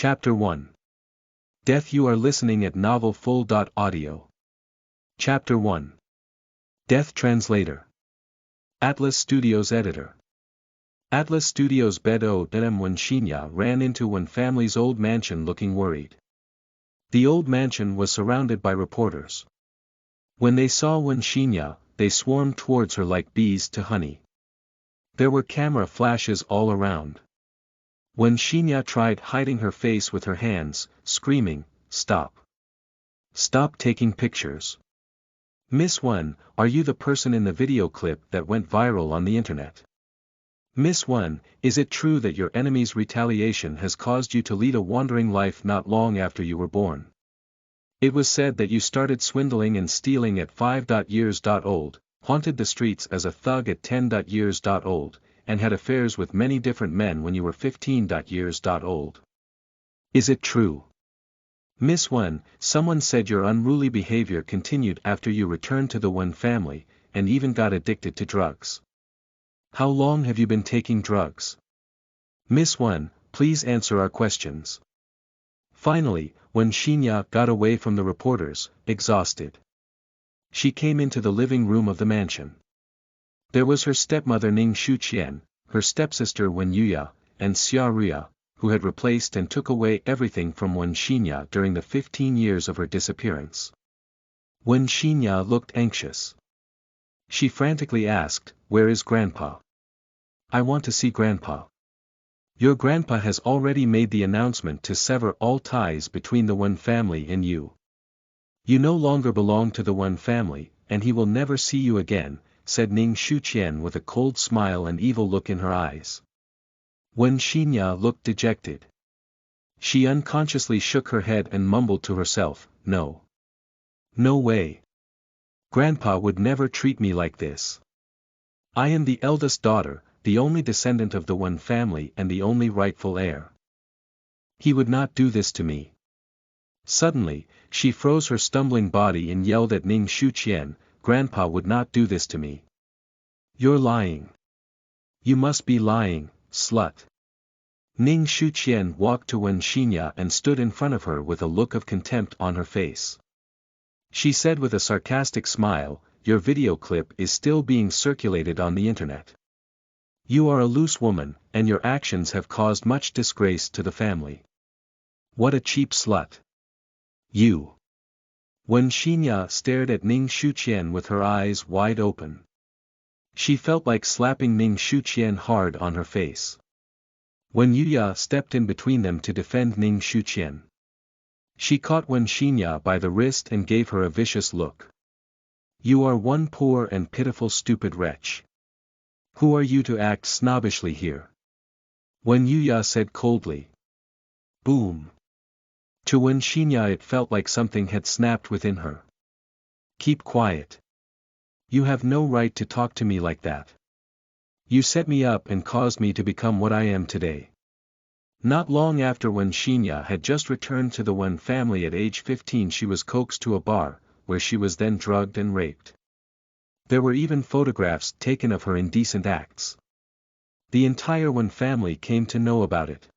Chapter 1. Death. You are listening at novelfull.audio. Chapter 1. Death. Translator. Atlas Studios Editor. Atlas Studios Bedo Dem Wen Shinya ran into Wen family's old mansion looking worried. The old mansion was surrounded by reporters. When they saw Wen Shinya, they swarmed towards her like bees to honey. There were camera flashes all around. Wen Shinya tried hiding her face with her hands, screaming, "Stop! Stop taking pictures! Miss Wen, are you the person in the video clip that went viral on the internet? Miss Wen, is it true that your enemy's retaliation has caused you to lead a wandering life not long after you were born? It was said that you started swindling and stealing at 5 years old, haunted the streets as a thug at 10 years old, and had affairs with many different men when you were 15 years old. Is it true? Miss Wen, someone said your unruly behavior continued after you returned to the Wen family, and even got addicted to drugs. How long have you been taking drugs? Miss Wen, please answer our questions." Finally, Wen Shinya got away from the reporters, exhausted. She came into the living room of the mansion. There was her stepmother Ning Shuqian, her stepsister Wen Yuya, and Xia Ria, who had replaced and took away everything from Wen Shinya during the 15 years of her disappearance. Wen Shinya looked anxious. She frantically asked, "Where is Grandpa? I want to see Grandpa." "Your grandpa has already made the announcement to sever all ties between the Wen family and you. You no longer belong to the Wen family, and he will never see you again," said Ning Shuqian with a cold smile and evil look in her eyes. Wen Shinya looked dejected. She unconsciously shook her head and mumbled to herself, "No. No way. Grandpa would never treat me like this. I am the eldest daughter, the only descendant of the Wen family and the only rightful heir. He would not do this to me." Suddenly, she froze her stumbling body and yelled at Ning Shuqian, "Grandpa would not do this to me. You're lying. You must be lying, slut." Ning Shuqian walked to Wen Shinya and stood in front of her with a look of contempt on her face. She said with a sarcastic smile, "Your video clip is still being circulated on the internet. You are a loose woman, and your actions have caused much disgrace to the family. What a cheap slut. You." Wen Shinya stared at Ning Shuqian with her eyes wide open. She felt like slapping Ning Shuqian hard on her face. Wen Yuya stepped in between them to defend Ning Shuqian. She caught Wen Shinya by the wrist and gave her a vicious look. "You are one poor and pitiful stupid wretch. Who are you to act snobbishly here?" Wen Yuya said coldly. Boom. To Wen Shinya it felt like something had snapped within her. "Keep quiet. You have no right to talk to me like that. You set me up and caused me to become what I am today." Not long after Wen Shinya had just returned to the Wen family at age 15, she was coaxed to a bar, where she was then drugged and raped. There were even photographs taken of her indecent acts. The entire Wen family came to know about it.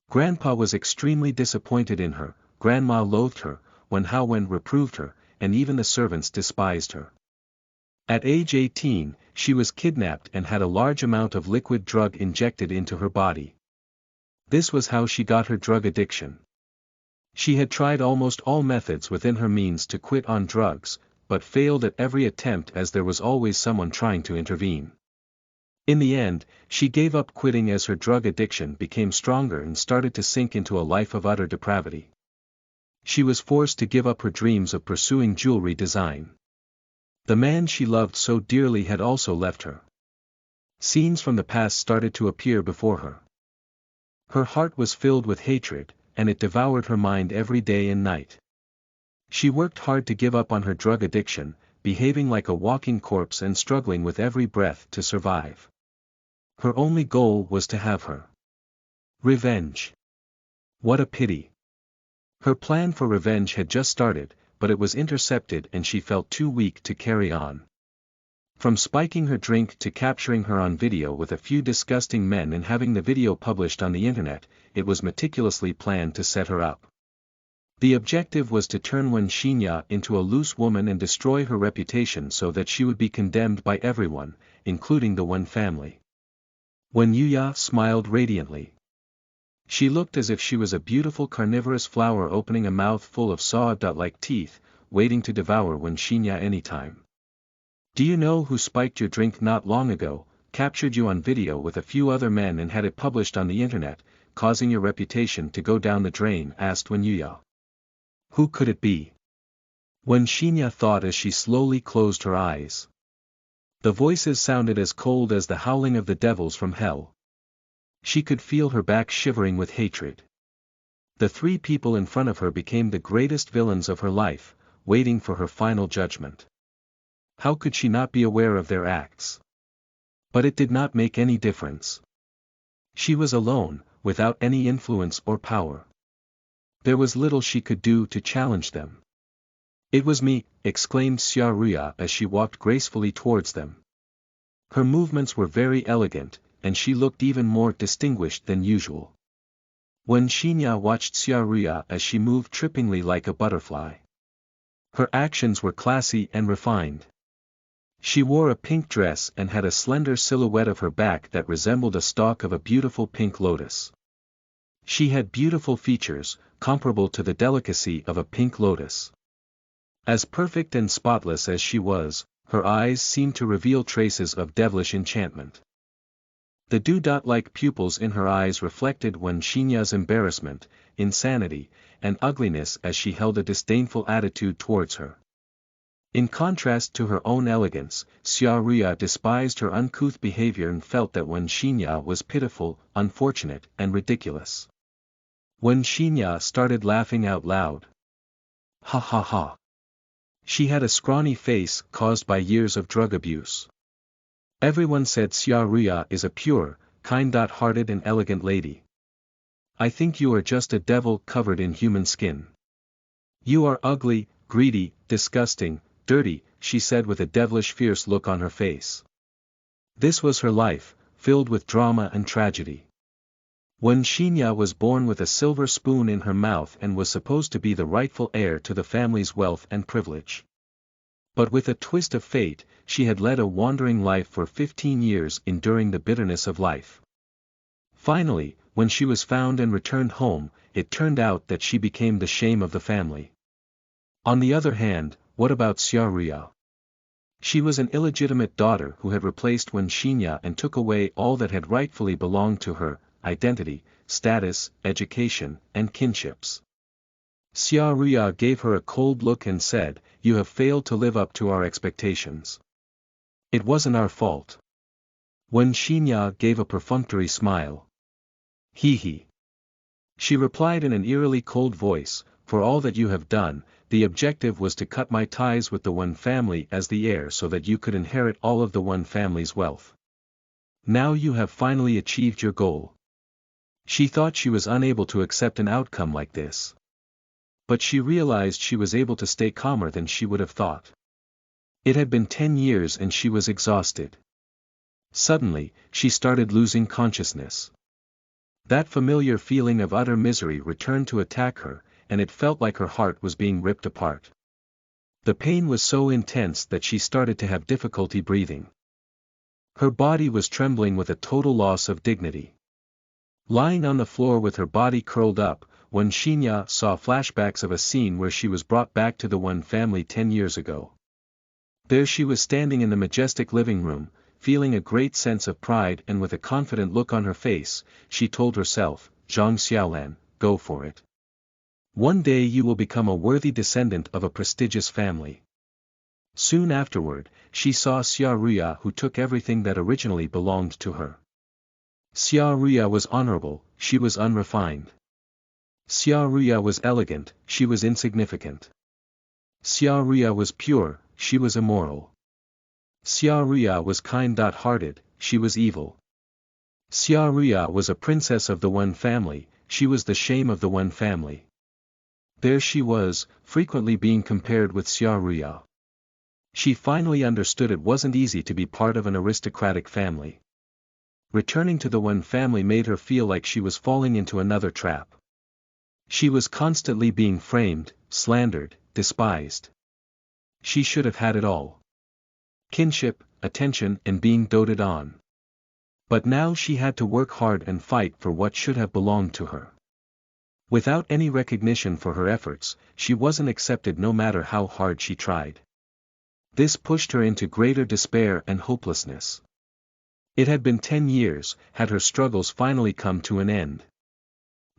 Grandpa was extremely disappointed in her, Grandma loathed her, Wen Haowen reproved her, and even the servants despised her. At age 18, she was kidnapped and had a large amount of liquid drug injected into her body. This was how she got her drug addiction. She had tried almost all methods within her means to quit on drugs, but failed at every attempt as there was always someone trying to intervene. In the end, she gave up quitting as her drug addiction became stronger and started to sink into a life of utter depravity. She was forced to give up her dreams of pursuing jewelry design. The man she loved so dearly had also left her. Scenes from the past started to appear before her. Her heart was filled with hatred, and it devoured her mind every day and night. She worked hard to give up on her drug addiction, behaving like a walking corpse and struggling with every breath to survive. Her only goal was to have her revenge. What a pity. Her plan for revenge had just started, but it was intercepted and she felt too weak to carry on. From spiking her drink to capturing her on video with a few disgusting men and having the video published on the internet, it was meticulously planned to set her up. The objective was to turn Wen Xinya into a loose woman and destroy her reputation so that she would be condemned by everyone, including the Wen family. Wen Yuya smiled radiantly. She looked as if she was a beautiful carnivorous flower opening a mouth full of saw-like teeth, waiting to devour Wen Xinya anytime. Do you know who spiked your drink not long ago, captured you on video with a few other men and had it published on the internet, causing your reputation to go down the drain? Asked Wen Yuya. Who could it be? Wen Xinya thought as she slowly closed her eyes. The voices sounded as cold as the howling of the devils from hell. She could feel her back shivering with hatred. The three people in front of her became the greatest villains of her life, waiting for her final judgment. How could she not be aware of their acts? But it did not make any difference. She was alone, without any influence or power. There was little she could do to challenge them. It was me, exclaimed Xiaoruya as she walked gracefully towards them. Her movements were very elegant, and she looked even more distinguished than usual. Wen Xinya watched Xiaoruya as she moved trippingly like a butterfly. Her actions were classy and refined. She wore a pink dress and had a slender silhouette of her back that resembled a stalk of a beautiful pink lotus. She had beautiful features, comparable to the delicacy of a pink lotus. As perfect and spotless as she was, her eyes seemed to reveal traces of devilish enchantment. The dewdot-like pupils in her eyes reflected Wen Xinya's embarrassment, insanity, and ugliness as she held a disdainful attitude towards her. In contrast to her own elegance, Xiaoruya despised her uncouth behavior and felt that Wen Xinya was pitiful, unfortunate, and ridiculous. Wen Xinya started laughing out loud. Ha ha ha. She had a scrawny face caused by years of drug abuse. Everyone said Xiaoruya is a pure, kind-hearted and elegant lady. I think you are just a devil covered in human skin. You are ugly, greedy, disgusting, dirty, she said with a devilish fierce look on her face. This was her life, filled with drama and tragedy. Wen Xinya was born with a silver spoon in her mouth and was supposed to be the rightful heir to the family's wealth and privilege. But with a twist of fate, she had led a wandering life for 15 years enduring the bitterness of life. Finally, when she was found and returned home, it turned out that she became the shame of the family. On the other hand, what about Xiaoruya? She was an illegitimate daughter who had replaced Wen Xinya and took away all that had rightfully belonged to her: identity, status, education, and kinships. Xiaoruya gave her a cold look and said, "You have failed to live up to our expectations. It wasn't our fault." Wen Xinya gave a perfunctory smile. He. She replied in an eerily cold voice, "For all that you have done, the objective was to cut my ties with the Wen family as the heir so that you could inherit all of the Wen family's wealth. Now you have finally achieved your goal." She thought she was unable to accept an outcome like this. But she realized she was able to stay calmer than she would have thought. It had been 10 years and she was exhausted. Suddenly, she started losing consciousness. That familiar feeling of utter misery returned to attack her, and it felt like her heart was being ripped apart. The pain was so intense that she started to have difficulty breathing. Her body was trembling with a total loss of dignity. Lying on the floor with her body curled up, Wen Xinya saw flashbacks of a scene where she was brought back to the Wen family 10 years ago. There she was standing in the majestic living room, feeling a great sense of pride and with a confident look on her face. She told herself, "Zhang Xiaolan, go for it. One day you will become a worthy descendant of a prestigious family." Soon afterward, she saw Xiaoruya, who took everything that originally belonged to her. Xiaoruya was honorable, she was unrefined. Xiaoruya was elegant, she was insignificant. Xiaoruya was pure, she was immoral. Xiaoruya was kind-hearted, she was evil. Xiaoruya was a princess of the Wen family, she was the shame of the Wen family. There she was, frequently being compared with Xiaoruya. She finally understood it wasn't easy to be part of an aristocratic family. Returning to the Wen family made her feel like she was falling into another trap. She was constantly being framed, slandered, despised. She should have had it all. Kinship, attention, and being doted on. But now she had to work hard and fight for what should have belonged to her. Without any recognition for her efforts, she wasn't accepted no matter how hard she tried. This pushed her into greater despair and hopelessness. It had been 10 years, had her struggles finally come to an end.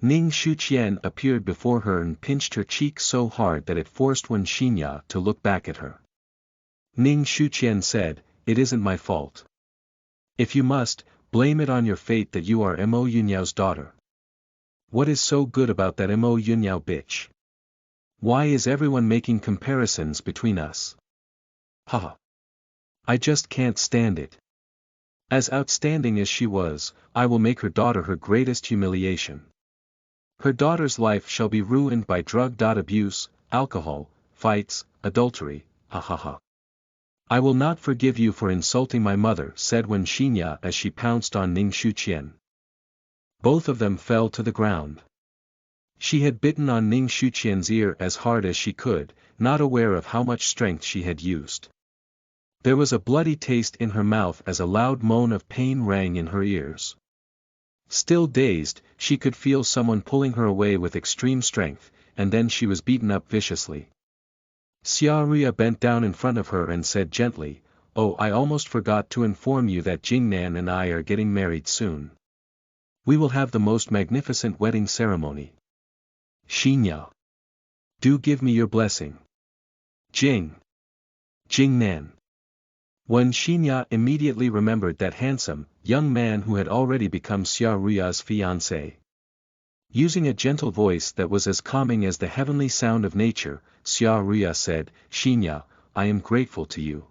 Ning Shuqian appeared before her and pinched her cheek so hard that it forced Wen Xinya to look back at her. Ning Shuqian said, "It isn't my fault. If you must, blame it on your fate that you are Mo Yunyao's daughter. What is so good about that Mo Yunyao bitch? Why is everyone making comparisons between us? Haha. I just can't stand it. As outstanding as she was, I will make her daughter her greatest humiliation. Her daughter's life shall be ruined by drug abuse, alcohol, fights, adultery, ha ha ha. I will not forgive you for insulting my mother," said Wen Xinya as she pounced on Ning Shuqian. Both of them fell to the ground. She had bitten on Ning Shuqian's ear as hard as she could, not aware of how much strength she had used. There was a bloody taste in her mouth as a loud moan of pain rang in her ears. Still dazed, she could feel someone pulling her away with extreme strength, and then she was beaten up viciously. Xia Ria bent down in front of her and said gently, "Oh, I almost forgot to inform you that Jingnan and I are getting married soon. We will have the most magnificent wedding ceremony. Xinya. Do give me your blessing. Jingnan." Wen Xinya immediately remembered that handsome, young man who had already become Xia Ria's fiancé. Using a gentle voice that was as calming as the heavenly sound of nature, Xia Ria said, "Xinya, I am grateful to you.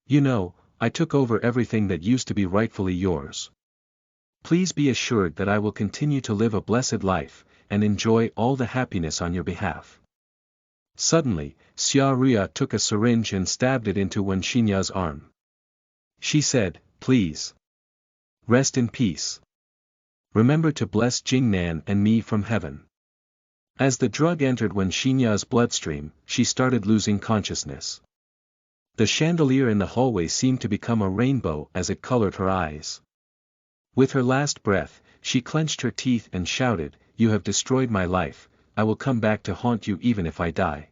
You know, I took over everything that used to be rightfully yours. Please be assured that I will continue to live a blessed life, and enjoy all the happiness on your behalf." Suddenly, Xia Ria took a syringe and stabbed it into Wen Xinya's arm. She said, "Please. Rest in peace. Remember to bless Jingnan and me from heaven." As the drug entered Wen Xinya's bloodstream, she started losing consciousness. The chandelier in the hallway seemed to become a rainbow as it colored her eyes. With her last breath, she clenched her teeth and shouted, "You have destroyed my life, I will come back to haunt you even if I die."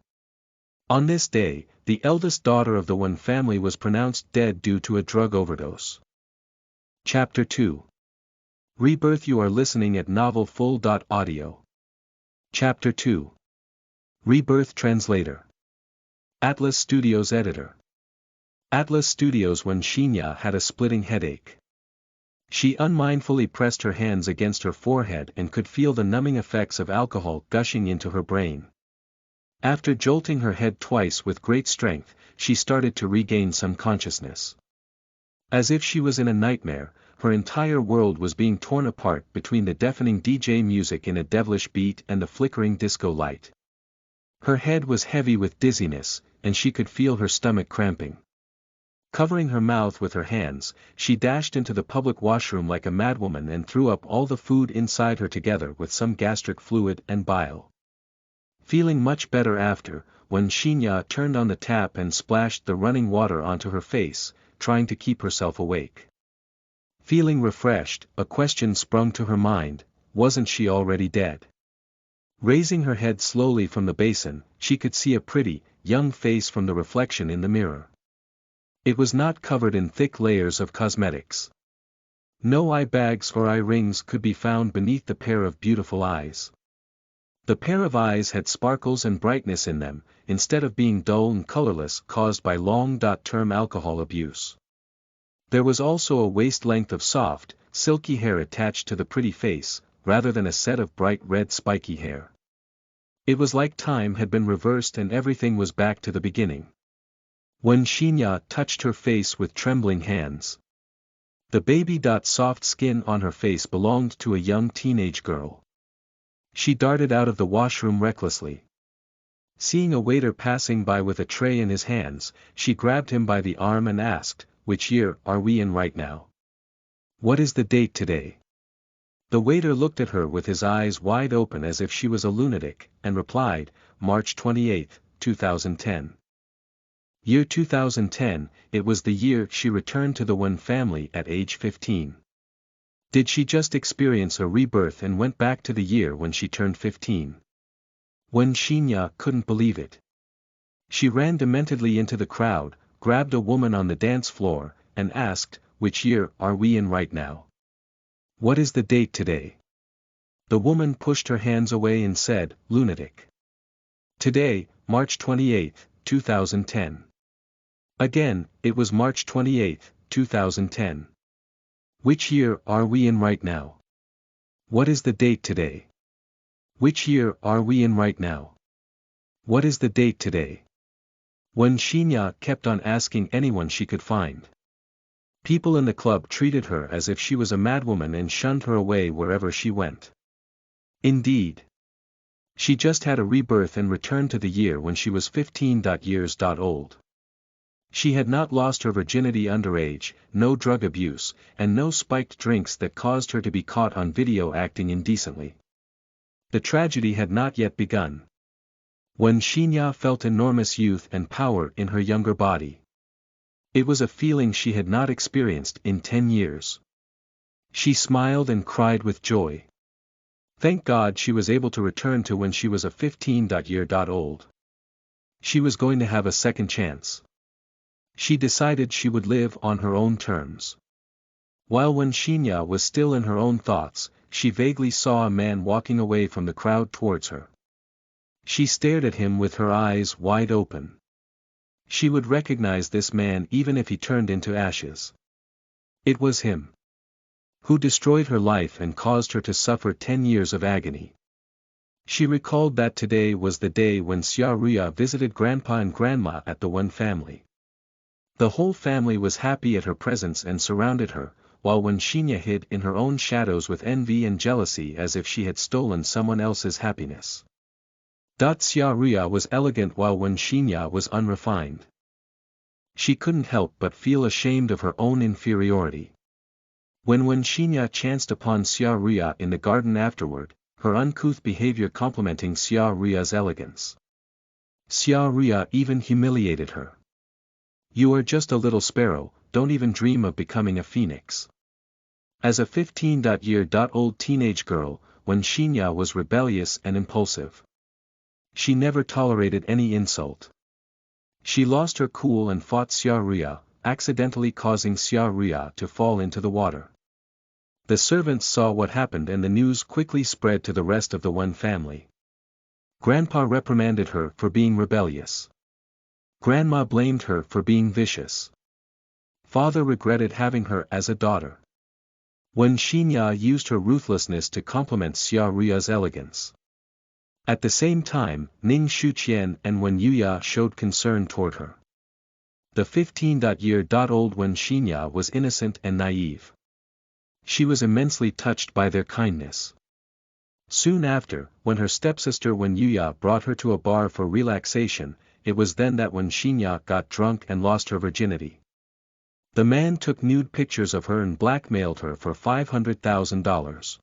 On this day, the eldest daughter of the Wen family was pronounced dead due to a drug overdose. Chapter 2. Rebirth. You are listening at novelfull.audio. Chapter 2. Rebirth. Translator. Atlas Studios Editor. Atlas Studios. Wen Xinya had a splitting headache. She unmindfully pressed her hands against her forehead and could feel the numbing effects of alcohol gushing into her brain. After jolting her head twice with great strength, she started to regain some consciousness. As if she was in a nightmare, her entire world was being torn apart between the deafening DJ music in a devilish beat and the flickering disco light. Her head was heavy with dizziness, and she could feel her stomach cramping. Covering her mouth with her hands, she dashed into the public washroom like a madwoman and threw up all the food inside her together with some gastric fluid and bile. Feeling much better after, Wen Xinya turned on the tap and splashed the running water onto her face, trying to keep herself awake. Feeling refreshed, a question sprung to her mind: wasn't she already dead? Raising her head slowly from the basin, she could see a pretty, young face from the reflection in the mirror. It was not covered in thick layers of cosmetics. No eye bags or eye rings could be found beneath the pair of beautiful eyes. The pair of eyes had sparkles and brightness in them, instead of being dull and colorless caused by long-term alcohol abuse. There was also a waist length of soft, silky hair attached to the pretty face, rather than a set of bright red spiky hair. It was like time had been reversed and everything was back to the beginning. Wen Xinya touched her face with trembling hands. The baby-soft skin on her face belonged to a young teenage girl. She darted out of the washroom recklessly. Seeing a waiter passing by with a tray in his hands, she grabbed him by the arm and asked, "Which year are we in right now? What is the date today?" The waiter looked at her with his eyes wide open as if she was a lunatic, and replied, "March 28, 2010. Year 2010, it was the year she returned to the Wen family at age 15. Did she just experience a rebirth and went back to the year when she turned 15? Wen Xinya couldn't believe it. She ran dementedly into the crowd, grabbed a woman on the dance floor, and asked, "Which year are we in right now? What is the date today?" The woman pushed her hands away and said, "Lunatic. Today, March 28, 2010. Again, it was March 28, 2010. Which year are we in right now? What is the date today? Which year are we in right now? What is the date today?" Wen Xinya kept on asking anyone she could find. People in the club treated her as if she was a madwoman and shunned her away wherever she went. Indeed, she just had a rebirth and returned to the year when she was 15 years old. She had not lost her virginity underage, no drug abuse, and no spiked drinks that caused her to be caught on video acting indecently. The tragedy had not yet begun. Wen Xinya felt enormous youth and power in her younger body. It was a feeling she had not experienced in 10 years. She smiled and cried with joy. Thank God she was able to return to when she was a 15-year-old. She was going to have a second chance. She decided she would live on her own terms. While Wen Xinya was still in her own thoughts, she vaguely saw a man walking away from the crowd towards her. She stared at him with her eyes wide open. She would recognize this man even if he turned into ashes. It was him who destroyed her life and caused her to suffer 10 years of agony. She recalled that today was the day when Xia Ruya visited Grandpa and Grandma at the Wen family. The whole family was happy at her presence and surrounded her, while Wen Xinya hid in her own shadows with envy and jealousy as if she had stolen someone else's happiness. Xia Ruya was elegant while Wen Xinya was unrefined. She couldn't help but feel ashamed of her own inferiority. When Wen Xinya chanced upon Xia Ruya in the garden afterward, her uncouth behavior complementing Xia Ruya's elegance, Xia Ruya even humiliated her. "You are just a little sparrow, don't even dream of becoming a phoenix." As a 15-year-old teenage girl, Wen Xinya was rebellious and impulsive. She never tolerated any insult. She lost her cool and fought Xia Ruya, accidentally causing Xia Ruya to fall into the water. The servants saw what happened and the news quickly spread to the rest of the Wen family. Grandpa reprimanded her for being rebellious. Grandma blamed her for being vicious. Father regretted having her as a daughter. Wen Xinya used her ruthlessness to complement Xia Ruya's elegance. At the same time, Ning Shuqian and Wen Yuya showed concern toward her. The 15-year-old Wen Xinya was innocent and naive. She was immensely touched by their kindness. Soon after, when her stepsister Wen Yuya brought her to a bar for relaxation, it was then that Wen Xinya got drunk and lost her virginity. The man took nude pictures of her and blackmailed her for $500,000.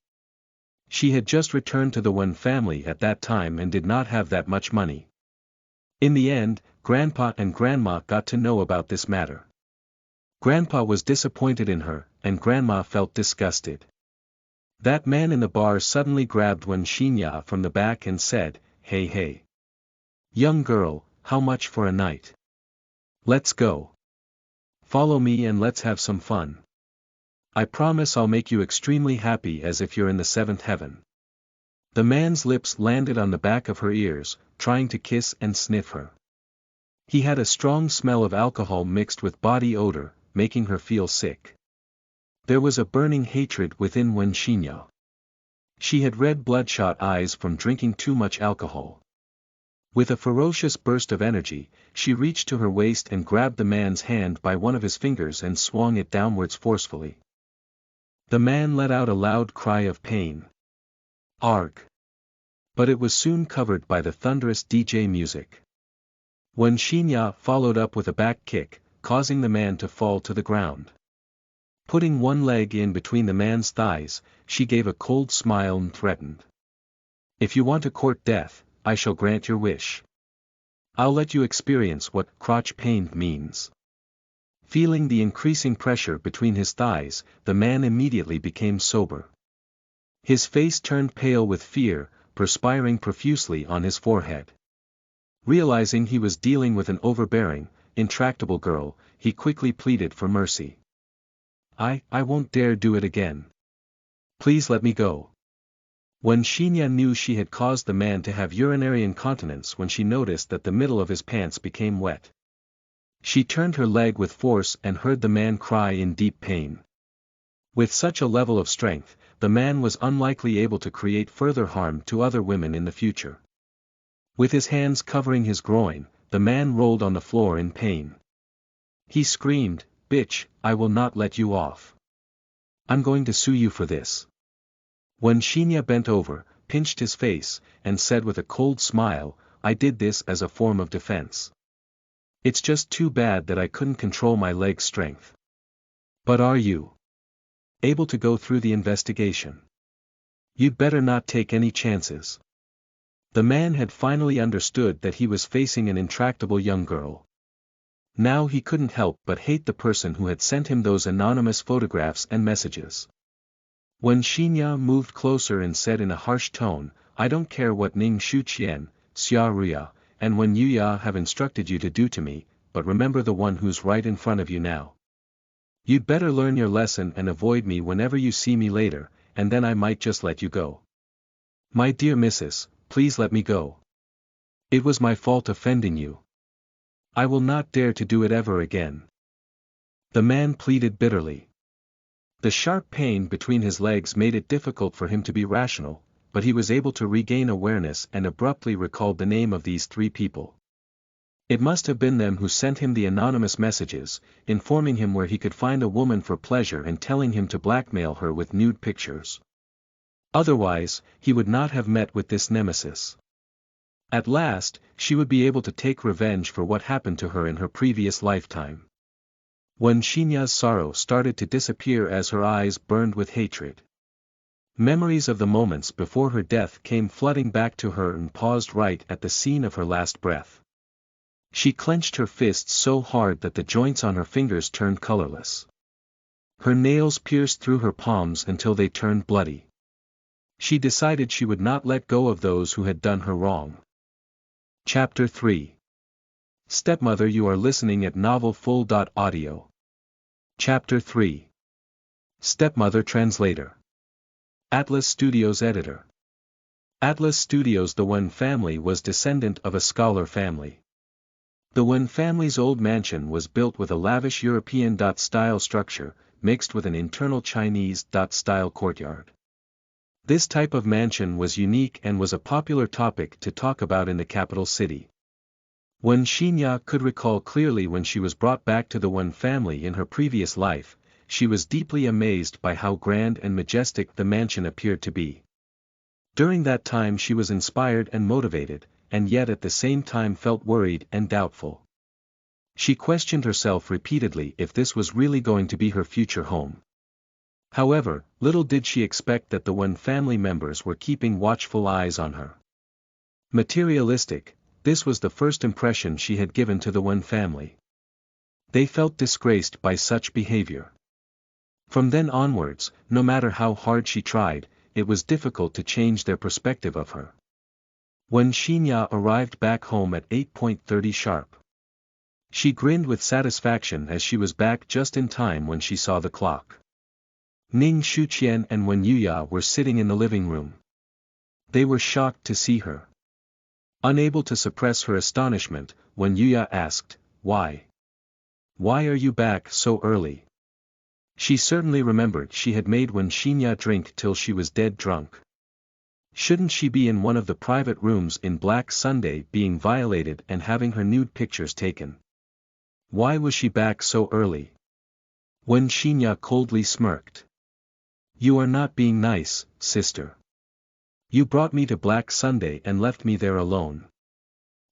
She had just returned to the Wen family at that time and did not have that much money. In the end, Grandpa and Grandma got to know about this matter. Grandpa was disappointed in her, and Grandma felt disgusted. That man in the bar suddenly grabbed Wen Xinya from the back and said, Hey, young girl, how much for a night? Let's go. Follow me and let's have some fun. I promise I'll make you extremely happy as if you're in the seventh heaven." The man's lips landed on the back of her ears, trying to kiss and sniff her. He had a strong smell of alcohol mixed with body odor, making her feel sick. There was a burning hatred within Wen Xinya. She had red bloodshot eyes from drinking too much alcohol. With a ferocious burst of energy, she reached to her waist and grabbed the man's hand by one of his fingers and swung it downwards forcefully. The man let out a loud cry of pain. Arg! But it was soon covered by the thunderous DJ music. Wen Xinya followed up with a back kick, causing the man to fall to the ground. Putting one leg in between the man's thighs, she gave a cold smile and threatened. If you want to court death, I shall grant your wish. I'll let you experience what crotch pain means. Feeling the increasing pressure between his thighs, the man immediately became sober. His face turned pale with fear, perspiring profusely on his forehead. Realizing he was dealing with an overbearing, intractable girl, he quickly pleaded for mercy. I won't dare do it again. Please let me go. When Xinya knew she had caused the man to have urinary incontinence when she noticed that the middle of his pants became wet. She turned her leg with force and heard the man cry in deep pain. With such a level of strength, the man was unlikely able to create further harm to other women in the future. With his hands covering his groin, the man rolled on the floor in pain. He screamed, "Bitch, I will not let you off. I'm going to sue you for this." When Xinya bent over, pinched his face, and said with a cold smile, "I did this as a form of defense. It's just too bad that I couldn't control my leg's strength. But are you able to go through the investigation? You'd better not take any chances." The man had finally understood that he was facing an intractable young girl. Now he couldn't help but hate the person who had sent him those anonymous photographs and messages. When Xinya moved closer and said in a harsh tone, "I don't care what Ning Shuqian, Xia Ruya, and Wen Yuya have instructed you to do to me, but remember the one who's right in front of you now. You'd better learn your lesson and avoid me whenever you see me later, and then I might just let you go. My dear missus, please let me go. It was my fault offending you. I will not dare to do it ever again." The man pleaded bitterly. The sharp pain between his legs made it difficult for him to be rational, but he was able to regain awareness and abruptly recalled the name of these three people. It must have been them who sent him the anonymous messages, informing him where he could find a woman for pleasure and telling him to blackmail her with nude pictures. Otherwise, he would not have met with this nemesis. At last, she would be able to take revenge for what happened to her in her previous lifetime. When Xinya's sorrow started to disappear as her eyes burned with hatred. Memories of the moments before her death came flooding back to her and paused right at the scene of her last breath. She clenched her fists so hard that the joints on her fingers turned colorless. Her nails pierced through her palms until they turned bloody. She decided she would not let go of those who had done her wrong. Chapter 3. Stepmother, you are listening at novelfull.audio. Chapter 3. Stepmother Translator. Atlas Studios Editor. Atlas Studios. The Wen family was descendant of a scholar family. The Wen family's old mansion was built with a lavish European-style structure, mixed with an internal Chinese-style courtyard. This type of mansion was unique and was a popular topic to talk about in the capital city. When Xinya could recall clearly when she was brought back to the Wen family in her previous life, she was deeply amazed by how grand and majestic the mansion appeared to be. During that time she was inspired and motivated, and yet at the same time felt worried and doubtful. She questioned herself repeatedly if this was really going to be her future home. However, little did she expect that the Wen family members were keeping watchful eyes on her. Materialistic, this was the first impression she had given to the Wen family. They felt disgraced by such behavior. From then onwards, no matter how hard she tried, it was difficult to change their perspective of her. When Xinya arrived back home at 8:30 sharp. She grinned with satisfaction as she was back just in time when she saw the clock. Ning Shuqian and Wen Yuya were sitting in the living room. They were shocked to see her. Unable to suppress her astonishment, Wen Yuya asked, "Why? Why are you back so early?" She certainly remembered she had made Wen Xinya drink till she was dead drunk. Shouldn't she be in one of the private rooms in Black Sunday being violated and having her nude pictures taken? Why was she back so early? Wen Xinya coldly smirked. "You are not being nice, sister. You brought me to Black Sunday and left me there alone.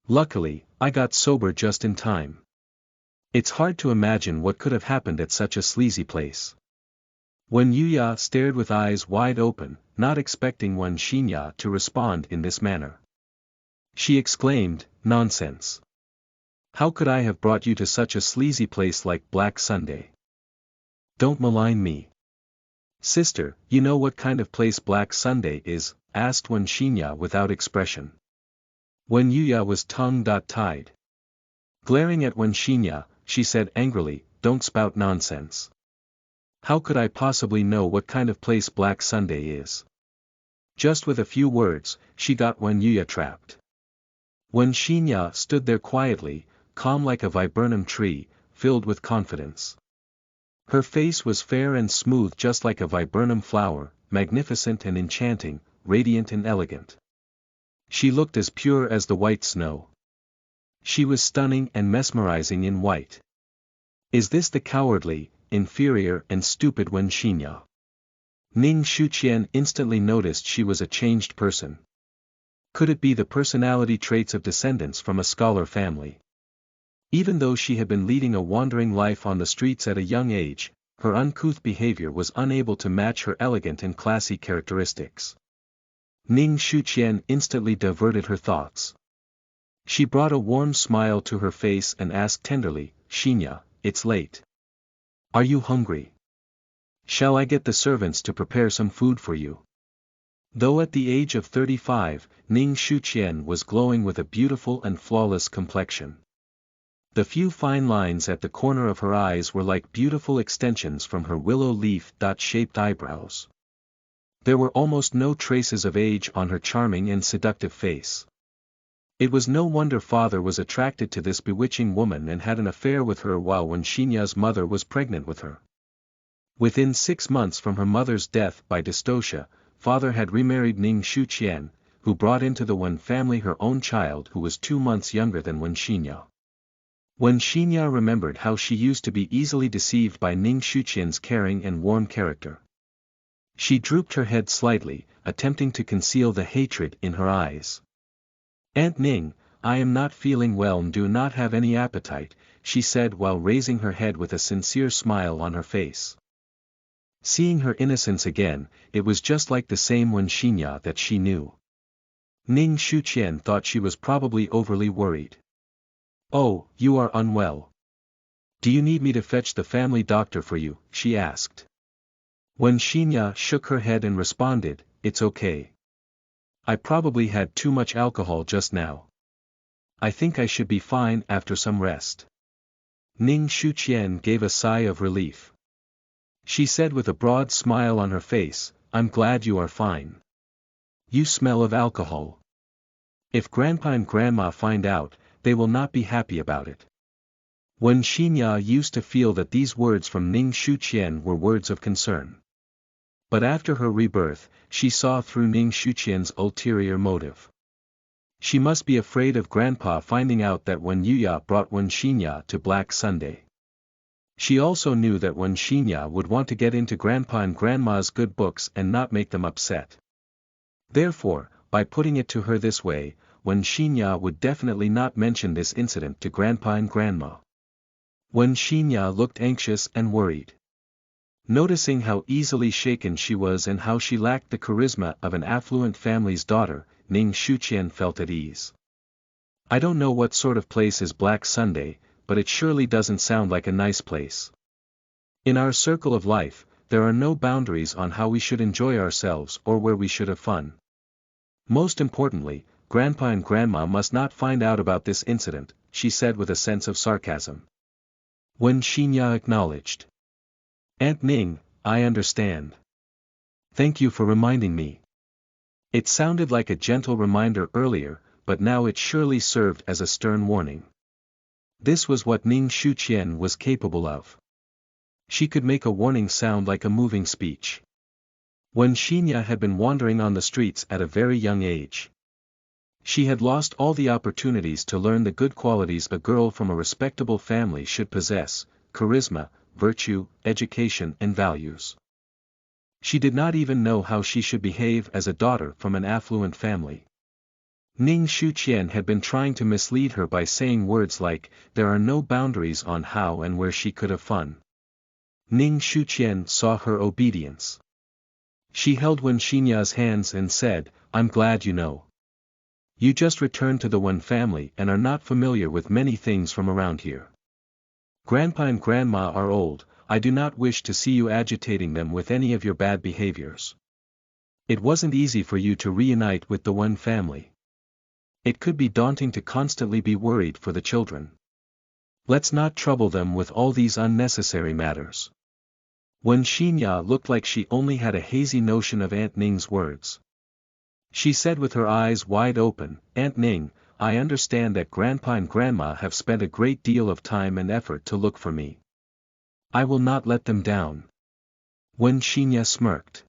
Luckily, I got sober just in time. It's hard to imagine what could have happened at such a sleazy place. Wen Yuya stared with eyes wide open, not expecting Wen Xinya to respond in this manner. She exclaimed, "Nonsense. How could I have brought you to such a sleazy place like Black Sunday? Don't malign me." "Sister, you know what kind of place Black Sunday is?" asked Wen Xinya without expression. Wen Yuya was tongue-tied. Glaring at Wen Xinya, she said angrily, "Don't spout nonsense. How could I possibly know what kind of place Black Sunday is?" Just with a few words, she got Wen Yuya trapped. Wen Xinya stood there quietly, calm like a viburnum tree, filled with confidence. Her face was fair and smooth just like a viburnum flower, magnificent and enchanting, radiant and elegant. She looked as pure as the white snow. She was stunning and mesmerizing in white. Is this the cowardly, inferior and stupid Wen Xinya? Ning Shuqian instantly noticed she was a changed person. Could it be the personality traits of descendants from a scholar family? Even though she had been leading a wandering life on the streets at a young age, her uncouth behavior was unable to match her elegant and classy characteristics. Ning Shuqian instantly diverted her thoughts. She brought a warm smile to her face and asked tenderly, "Xinya, it's late. Are you hungry? Shall I get the servants to prepare some food for you?" Though at the age of 35, Ning Shuqian was glowing with a beautiful and flawless complexion. The few fine lines at the corner of her eyes were like beautiful extensions from her willow leaf-shaped eyebrows. There were almost no traces of age on her charming and seductive face. It was no wonder father was attracted to this bewitching woman and had an affair with her while Wen Xinya's mother was pregnant with her. Within 6 months from her mother's death by dystocia, father had remarried Ning Shuqian, who brought into the Wen family her own child who was 2 months younger than Wen Xinya. Wen Xinya remembered how she used to be easily deceived by Ning Shuqian's caring and warm character. She drooped her head slightly, attempting to conceal the hatred in her eyes. "Aunt Ning, I am not feeling well and do not have any appetite," she said while raising her head with a sincere smile on her face. Seeing her innocence again, it was just like the same Wen Xinya that she knew. Ning Shuqian thought she was probably overly worried. "Oh, you are unwell. Do you need me to fetch the family doctor for you?" she asked. Wen Xinya shook her head and responded, "It's okay. I probably had too much alcohol just now. I think I should be fine after some rest." Ning Shuqian gave a sigh of relief. She said with a broad smile on her face, "I'm glad you are fine. You smell of alcohol. If Grandpa and Grandma find out, they will not be happy about it." Wen Xinya used to feel that these words from Ning Shuqian were words of concern. But after her rebirth, she saw through Ning Shuqian's ulterior motive. She must be afraid of Grandpa finding out that Wen Yuya brought Wen Xinya to Black Sunday. She also knew that Wen Xinya would want to get into Grandpa and Grandma's good books and not make them upset. Therefore, by putting it to her this way, Wen Xinya would definitely not mention this incident to Grandpa and Grandma. Wen Xinya looked anxious and worried. Noticing how easily shaken she was and how she lacked the charisma of an affluent family's daughter, Ning Shuqian felt at ease. "I don't know what sort of place is Black Sunday, but it surely doesn't sound like a nice place. In our circle of life, there are no boundaries on how we should enjoy ourselves or where we should have fun. Most importantly, Grandpa and Grandma must not find out about this incident," she said with a sense of sarcasm. Wen Xinya acknowledged. "Aunt Ning, I understand. Thank you for reminding me." It sounded like a gentle reminder earlier, but now it surely served as a stern warning. This was what Ning Shuqian was capable of. She could make a warning sound like a moving speech. Wen Xinya had been wandering on the streets at a very young age. She had lost all the opportunities to learn the good qualities a girl from a respectable family should possess: charisma, virtue, education and values. She did not even know how she should behave as a daughter from an affluent family. Ning Shuqian had been trying to mislead her by saying words like, there are no boundaries on how and where she could have fun. Ning Shuqian saw her obedience. She held Wen Xinya's hands and said, I'm glad you know. You just returned to the Wen family and are not familiar with many things from around here. Grandpa and Grandma are old, I do not wish to see you agitating them with any of your bad behaviors. It wasn't easy for you to reunite with the Wen family. It could be daunting to constantly be worried for the children. Let's not trouble them with all these unnecessary matters. Wen Xinya looked like she only had a hazy notion of Aunt Ning's words. She said with her eyes wide open, Aunt Ning, I understand that Grandpa and Grandma have spent a great deal of time and effort to look for me. I will not let them down. Wen Xinya smirked.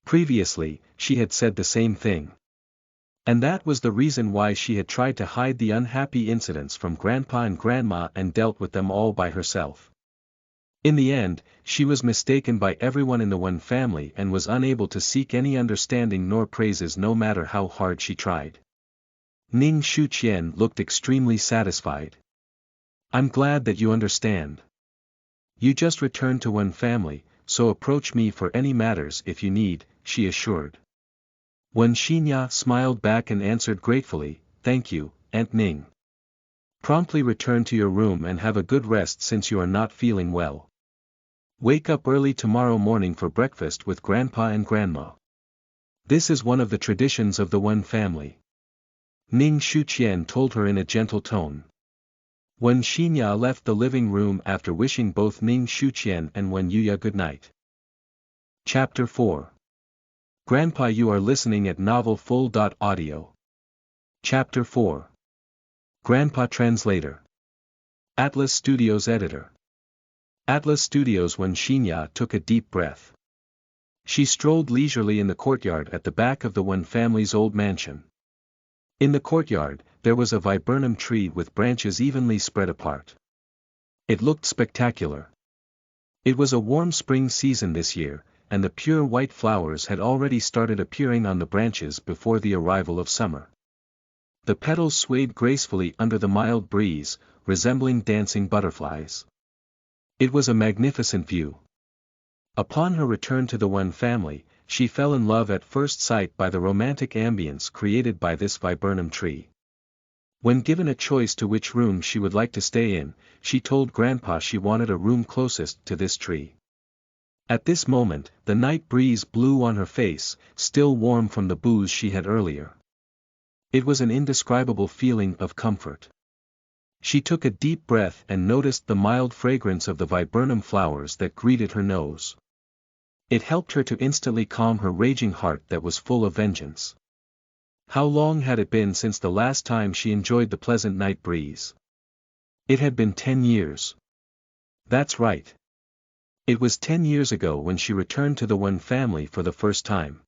Previously, she had said the same thing. And that was the reason why she had tried to hide the unhappy incidents from Grandpa and Grandma and dealt with them all by herself. In the end, she was mistaken by everyone in the Wen family and was unable to seek any understanding nor praises no matter how hard she tried. Ning Shuqian looked extremely satisfied. I'm glad that you understand. You just returned to Wen family, so approach me for any matters if you need, she assured. Wen Xinya smiled back and answered gratefully, thank you, Aunt Ning. Promptly return to your room and have a good rest since you are not feeling well. Wake up early tomorrow morning for breakfast with Grandpa and Grandma. This is one of the traditions of the Wen family. Ning Shuqian told her in a gentle tone. Wen Xinya left the living room after wishing both Ning Shuqian and Wen Yuya good night. Chapter 4. Grandpa, you are listening at novelfull.audio. Chapter 4. Grandpa Translator. Atlas Studios Editor. Atlas Studios. Wen Xinya took a deep breath. She strolled leisurely in the courtyard at the back of the Wen family's old mansion. In the courtyard, there was a viburnum tree with branches evenly spread apart. It looked spectacular. It was a warm spring season this year, and the pure white flowers had already started appearing on the branches before the arrival of summer. The petals swayed gracefully under the mild breeze, resembling dancing butterflies. It was a magnificent view. Upon her return to the Wen family, she fell in love at first sight by the romantic ambience created by this viburnum tree. When given a choice to which room she would like to stay in, she told Grandpa she wanted a room closest to this tree. At this moment, the night breeze blew on her face, still warm from the booze she had earlier. It was an indescribable feeling of comfort. She took a deep breath and noticed the mild fragrance of the viburnum flowers that greeted her nose. It helped her to instantly calm her raging heart that was full of vengeance. How long had it been since the last time she enjoyed the pleasant night breeze? It had been 10 years. That's right. It was 10 years ago when she returned to the Wen family for the first time.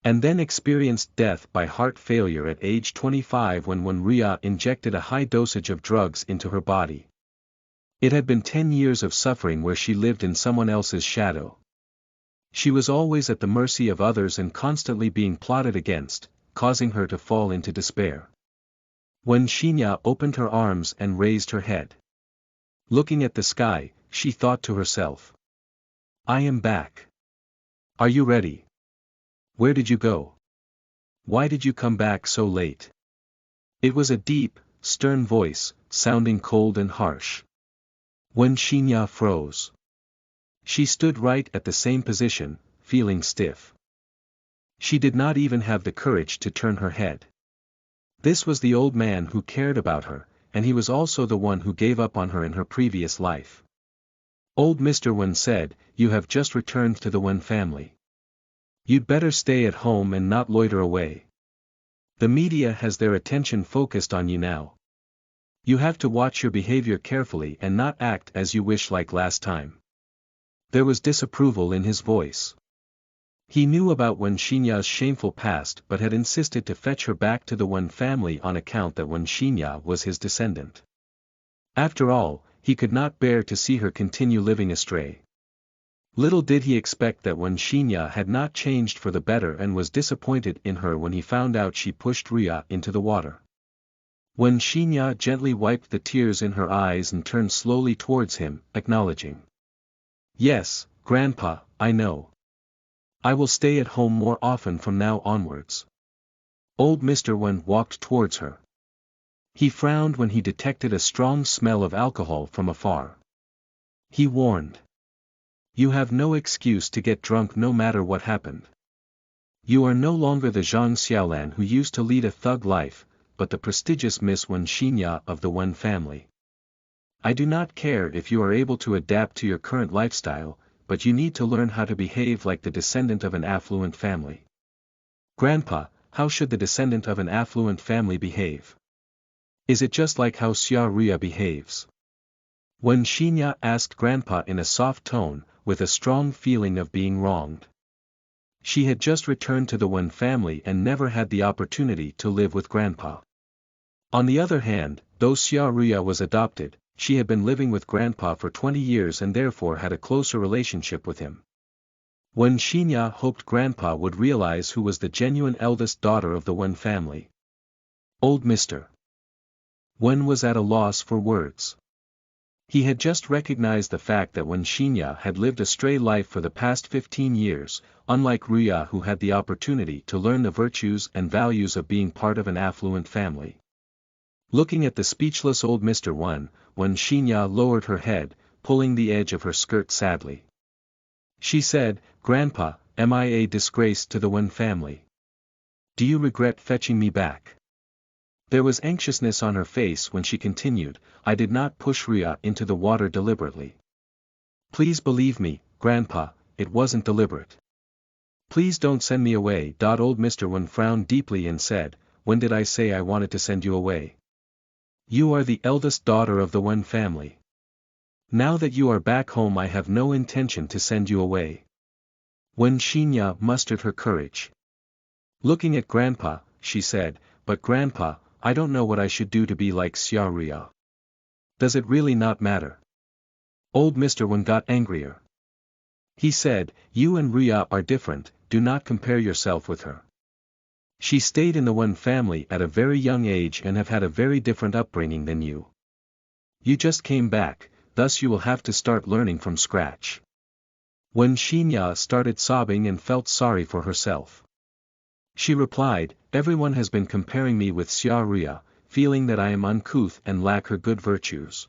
And then experienced death by heart failure at age 25 when Wen Ria injected a high dosage of drugs into her body. It had been 10 years of suffering where she lived in someone else's shadow. She was always at the mercy of others and constantly being plotted against, causing her to fall into despair. Wen Xinya opened her arms and raised her head. Looking at the sky, she thought to herself. I am back. Are you ready? Where did you go? Why did you come back so late? It was a deep, stern voice, sounding cold and harsh. Wen Xinya froze. She stood right at the same position, feeling stiff. She did not even have the courage to turn her head. This was the old man who cared about her, and he was also the one who gave up on her in her previous life. Old Mr. Wen said, you have just returned to the Wen family. You'd better stay at home and not loiter away. The media has their attention focused on you now. You have to watch your behavior carefully and not act as you wish like last time. There was disapproval in his voice. He knew about Wen Xinya's shameful past but had insisted to fetch her back to the Wen family on account that Wen Xinya was his descendant. After all, he could not bear to see her continue living astray. Little did he expect that Wen Xinya had not changed for the better and was disappointed in her when he found out she pushed Ria into the water. Wen Xinya gently wiped the tears in her eyes and turned slowly towards him, acknowledging. Yes, Grandpa, I know. I will stay at home more often from now onwards. Old Mr. Wen walked towards her. He frowned when he detected a strong smell of alcohol from afar. He warned. You have no excuse to get drunk no matter what happened. You are no longer the Zhang Xiaolan who used to lead a thug life, but the prestigious Miss Wen Xinya of the Wen family. I do not care if you are able to adapt to your current lifestyle, but you need to learn how to behave like the descendant of an affluent family. Grandpa, how should the descendant of an affluent family behave? Is it just like how Xia Ria behaves? Wen Xinya asked Grandpa in a soft tone, with a strong feeling of being wronged. She had just returned to the Wen family and never had the opportunity to live with Grandpa. On the other hand, though Xia Ria was adopted, she had been living with Grandpa for 20 years and therefore had a closer relationship with him. Wen Xinya hoped Grandpa would realize who was the genuine eldest daughter of the Wen family. Old Mr. Wen was at a loss for words. He had just recognized the fact that Wen Xinya had lived a stray life for the past 15 years, unlike Ria who had the opportunity to learn the virtues and values of being part of an affluent family. Looking at the speechless old Mr. Wen Xinya lowered her head, pulling the edge of her skirt sadly. She said, Grandpa, am I a disgrace to the Wen family? Do you regret fetching me back? There was anxiousness on her face when she continued, I did not push Ria into the water deliberately. Please believe me, Grandpa, it wasn't deliberate. Please don't send me away. Old Mr. Wen frowned deeply and said, when did I say I wanted to send you away? You are the eldest daughter of the Wen family. Now that you are back home I have no intention to send you away. Wen Xinya mustered her courage. Looking at Grandpa, she said, but Grandpa, I don't know what I should do to be like Xia Ria. Does it really not matter? Old Mr. Wen got angrier. He said, you and Ria are different, do not compare yourself with her. She stayed in the Wen family at a very young age and have had a very different upbringing than you. You just came back, thus you will have to start learning from scratch. Wen Xinya started sobbing and felt sorry for herself. She replied, everyone has been comparing me with Xia Ria, feeling that I am uncouth and lack her good virtues.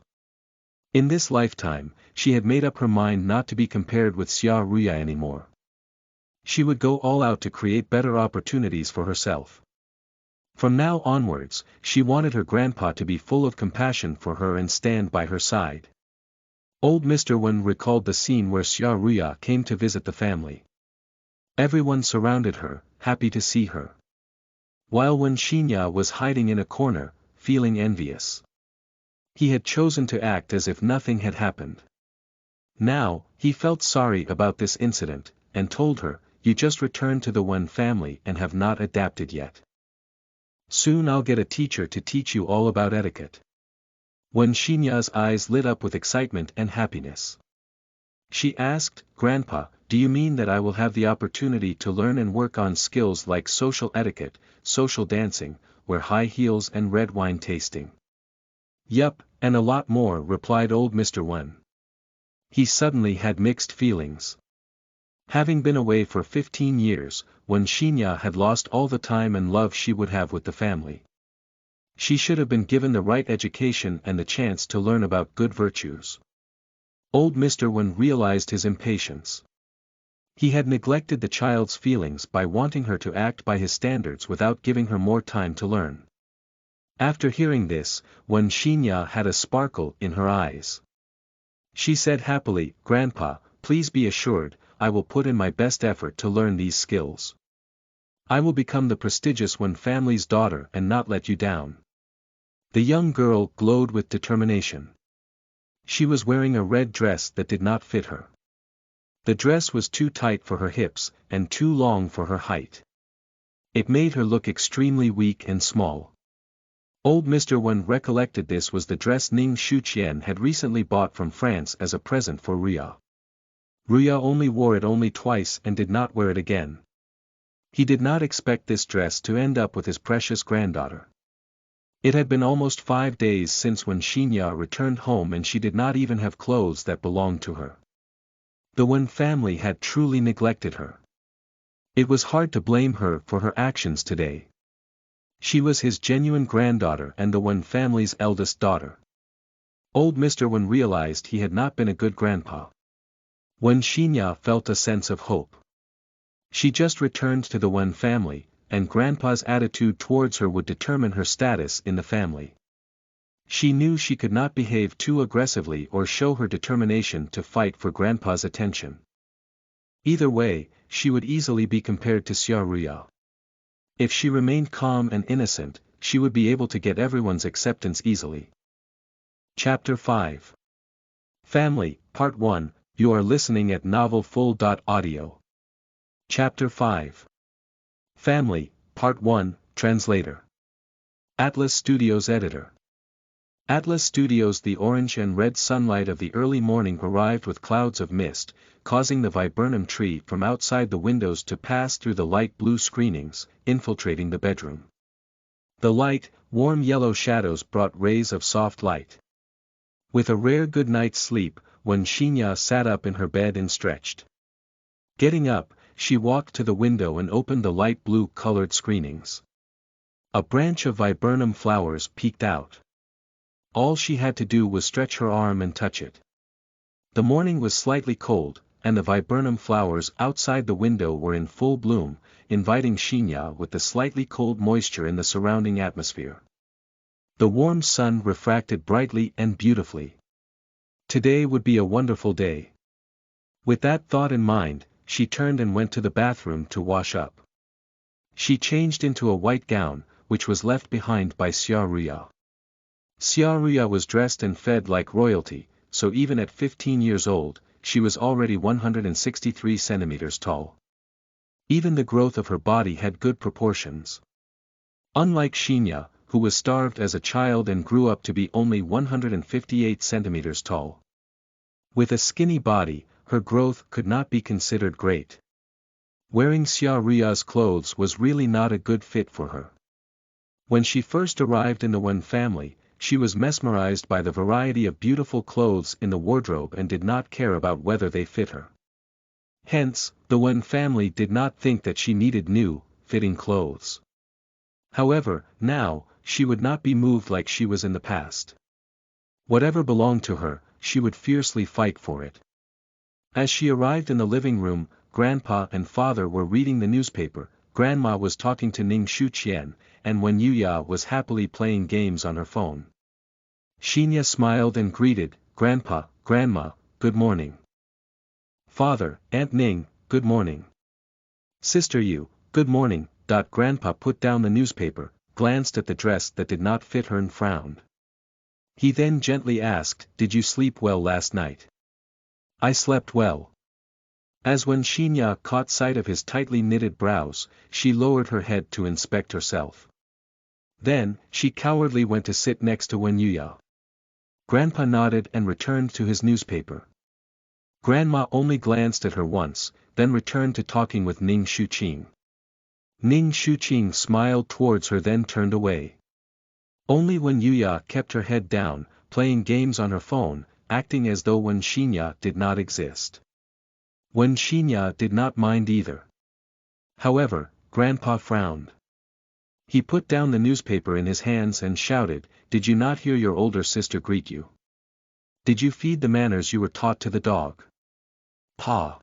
In this lifetime, she had made up her mind not to be compared with Xia Ria anymore. She would go all out to create better opportunities for herself. From now onwards, she wanted her grandpa to be full of compassion for her and stand by her side. Old Mr. Wen recalled the scene where Xia Ria came to visit the family. Everyone surrounded her, happy to see her. While Wen Xinya was hiding in a corner, feeling envious. He had chosen to act as if nothing had happened. Now, he felt sorry about this incident, and told her, you just returned to the Wen family and have not adapted yet. Soon I'll get a teacher to teach you all about etiquette. Wen Xinya's eyes lit up with excitement and happiness. She asked, Grandpa, do you mean that I will have the opportunity to learn and work on skills like social etiquette, social dancing, wear high heels and red wine tasting? Yup, and a lot more, replied old Mr. Wen. He suddenly had mixed feelings. Having been away for 15 years, Wen Xinya had lost all the time and love she would have with the family. She should have been given the right education and the chance to learn about good virtues. Old Mr. Wen realized his impatience. He had neglected the child's feelings by wanting her to act by his standards without giving her more time to learn. After hearing this, Wen Xinya had a sparkle in her eyes. She said happily, Grandpa, please be assured, I will put in my best effort to learn these skills. I will become the prestigious Wen family's daughter and not let you down. The young girl glowed with determination. She was wearing a red dress that did not fit her. The dress was too tight for her hips, and too long for her height. It made her look extremely weak and small. Old Mr. Wen recollected this was the dress Ning Shuqian had recently bought from France as a present for Ria. Ruya only wore it only twice and did not wear it again. He did not expect this dress to end up with his precious granddaughter. It had been almost 5 days since when Shinya returned home and she did not even have clothes that belonged to her. The Wen family had truly neglected her. It was hard to blame her for her actions today. She was his genuine granddaughter and the Wen family's eldest daughter. Old Mr. Wen realized he had not been a good grandpa. When Shinya felt a sense of hope. She just returned to the Wen family, and Grandpa's attitude towards her would determine her status in the family. She knew she could not behave too aggressively or show her determination to fight for Grandpa's attention. Either way, she would easily be compared to Xia Ruya. If she remained calm and innocent, she would be able to get everyone's acceptance easily. Chapter 5 Family, Part 1, you are listening at novelfull.audio. Chapter 5 Family, Part 1, Translator. Atlas Studios Editor. Atlas Studios. The orange and red sunlight of the early morning arrived with clouds of mist, causing the viburnum tree from outside the windows to pass through the light blue screenings, infiltrating the bedroom. The light, warm yellow shadows brought rays of soft light. With a rare good night's sleep, when Shinya sat up in her bed and stretched. Getting up, she walked to the window and opened the light blue-colored screenings. A branch of viburnum flowers peeked out. All she had to do was stretch her arm and touch it. The morning was slightly cold, and the viburnum flowers outside the window were in full bloom, inviting Shinya with the slightly cold moisture in the surrounding atmosphere. The warm sun refracted brightly and beautifully. Today would be a wonderful day. With that thought in mind, she turned and went to the bathroom to wash up. She changed into a white gown, which was left behind by Xia Ruya. Xia Ruya was dressed and fed like royalty, so even at 15 years old, she was already 163 centimeters tall. Even the growth of her body had good proportions. Unlike Shinya, who was starved as a child and grew up to be only 158 centimeters tall. With a skinny body, her growth could not be considered great. Wearing Xia Ruya's clothes was really not a good fit for her. When she first arrived in the Wen family, she was mesmerized by the variety of beautiful clothes in the wardrobe and did not care about whether they fit her. Hence, the Wen family did not think that she needed new, fitting clothes. However, now, she would not be moved like she was in the past. Whatever belonged to her, she would fiercely fight for it. As she arrived in the living room, Grandpa and Father were reading the newspaper, Grandma was talking to Ning Shuqian, and Wen Yuya was happily playing games on her phone. Shinya smiled and greeted, Grandpa, Grandma, good morning. Father, Aunt Ning, good morning. Sister Yu, good morning. Grandpa put down the newspaper, glanced at the dress that did not fit her and frowned. He then gently asked, did you sleep well last night? I slept well. As when Shinya caught sight of his tightly knitted brows, she lowered her head to inspect herself. Then, she cowardly went to sit next to Wen Yuya. Grandpa nodded and returned to his newspaper. Grandma only glanced at her once, then returned to talking with Ning Shuqing. Ning Shuqing smiled towards her then turned away. Only Wen Yuya kept her head down, playing games on her phone, acting as though Wen Shinya did not exist. Wen Shinya did not mind either. However, Grandpa frowned. He put down the newspaper in his hands and shouted, did you not hear your older sister greet you? Did you feed the manners you were taught to the dog? Pa.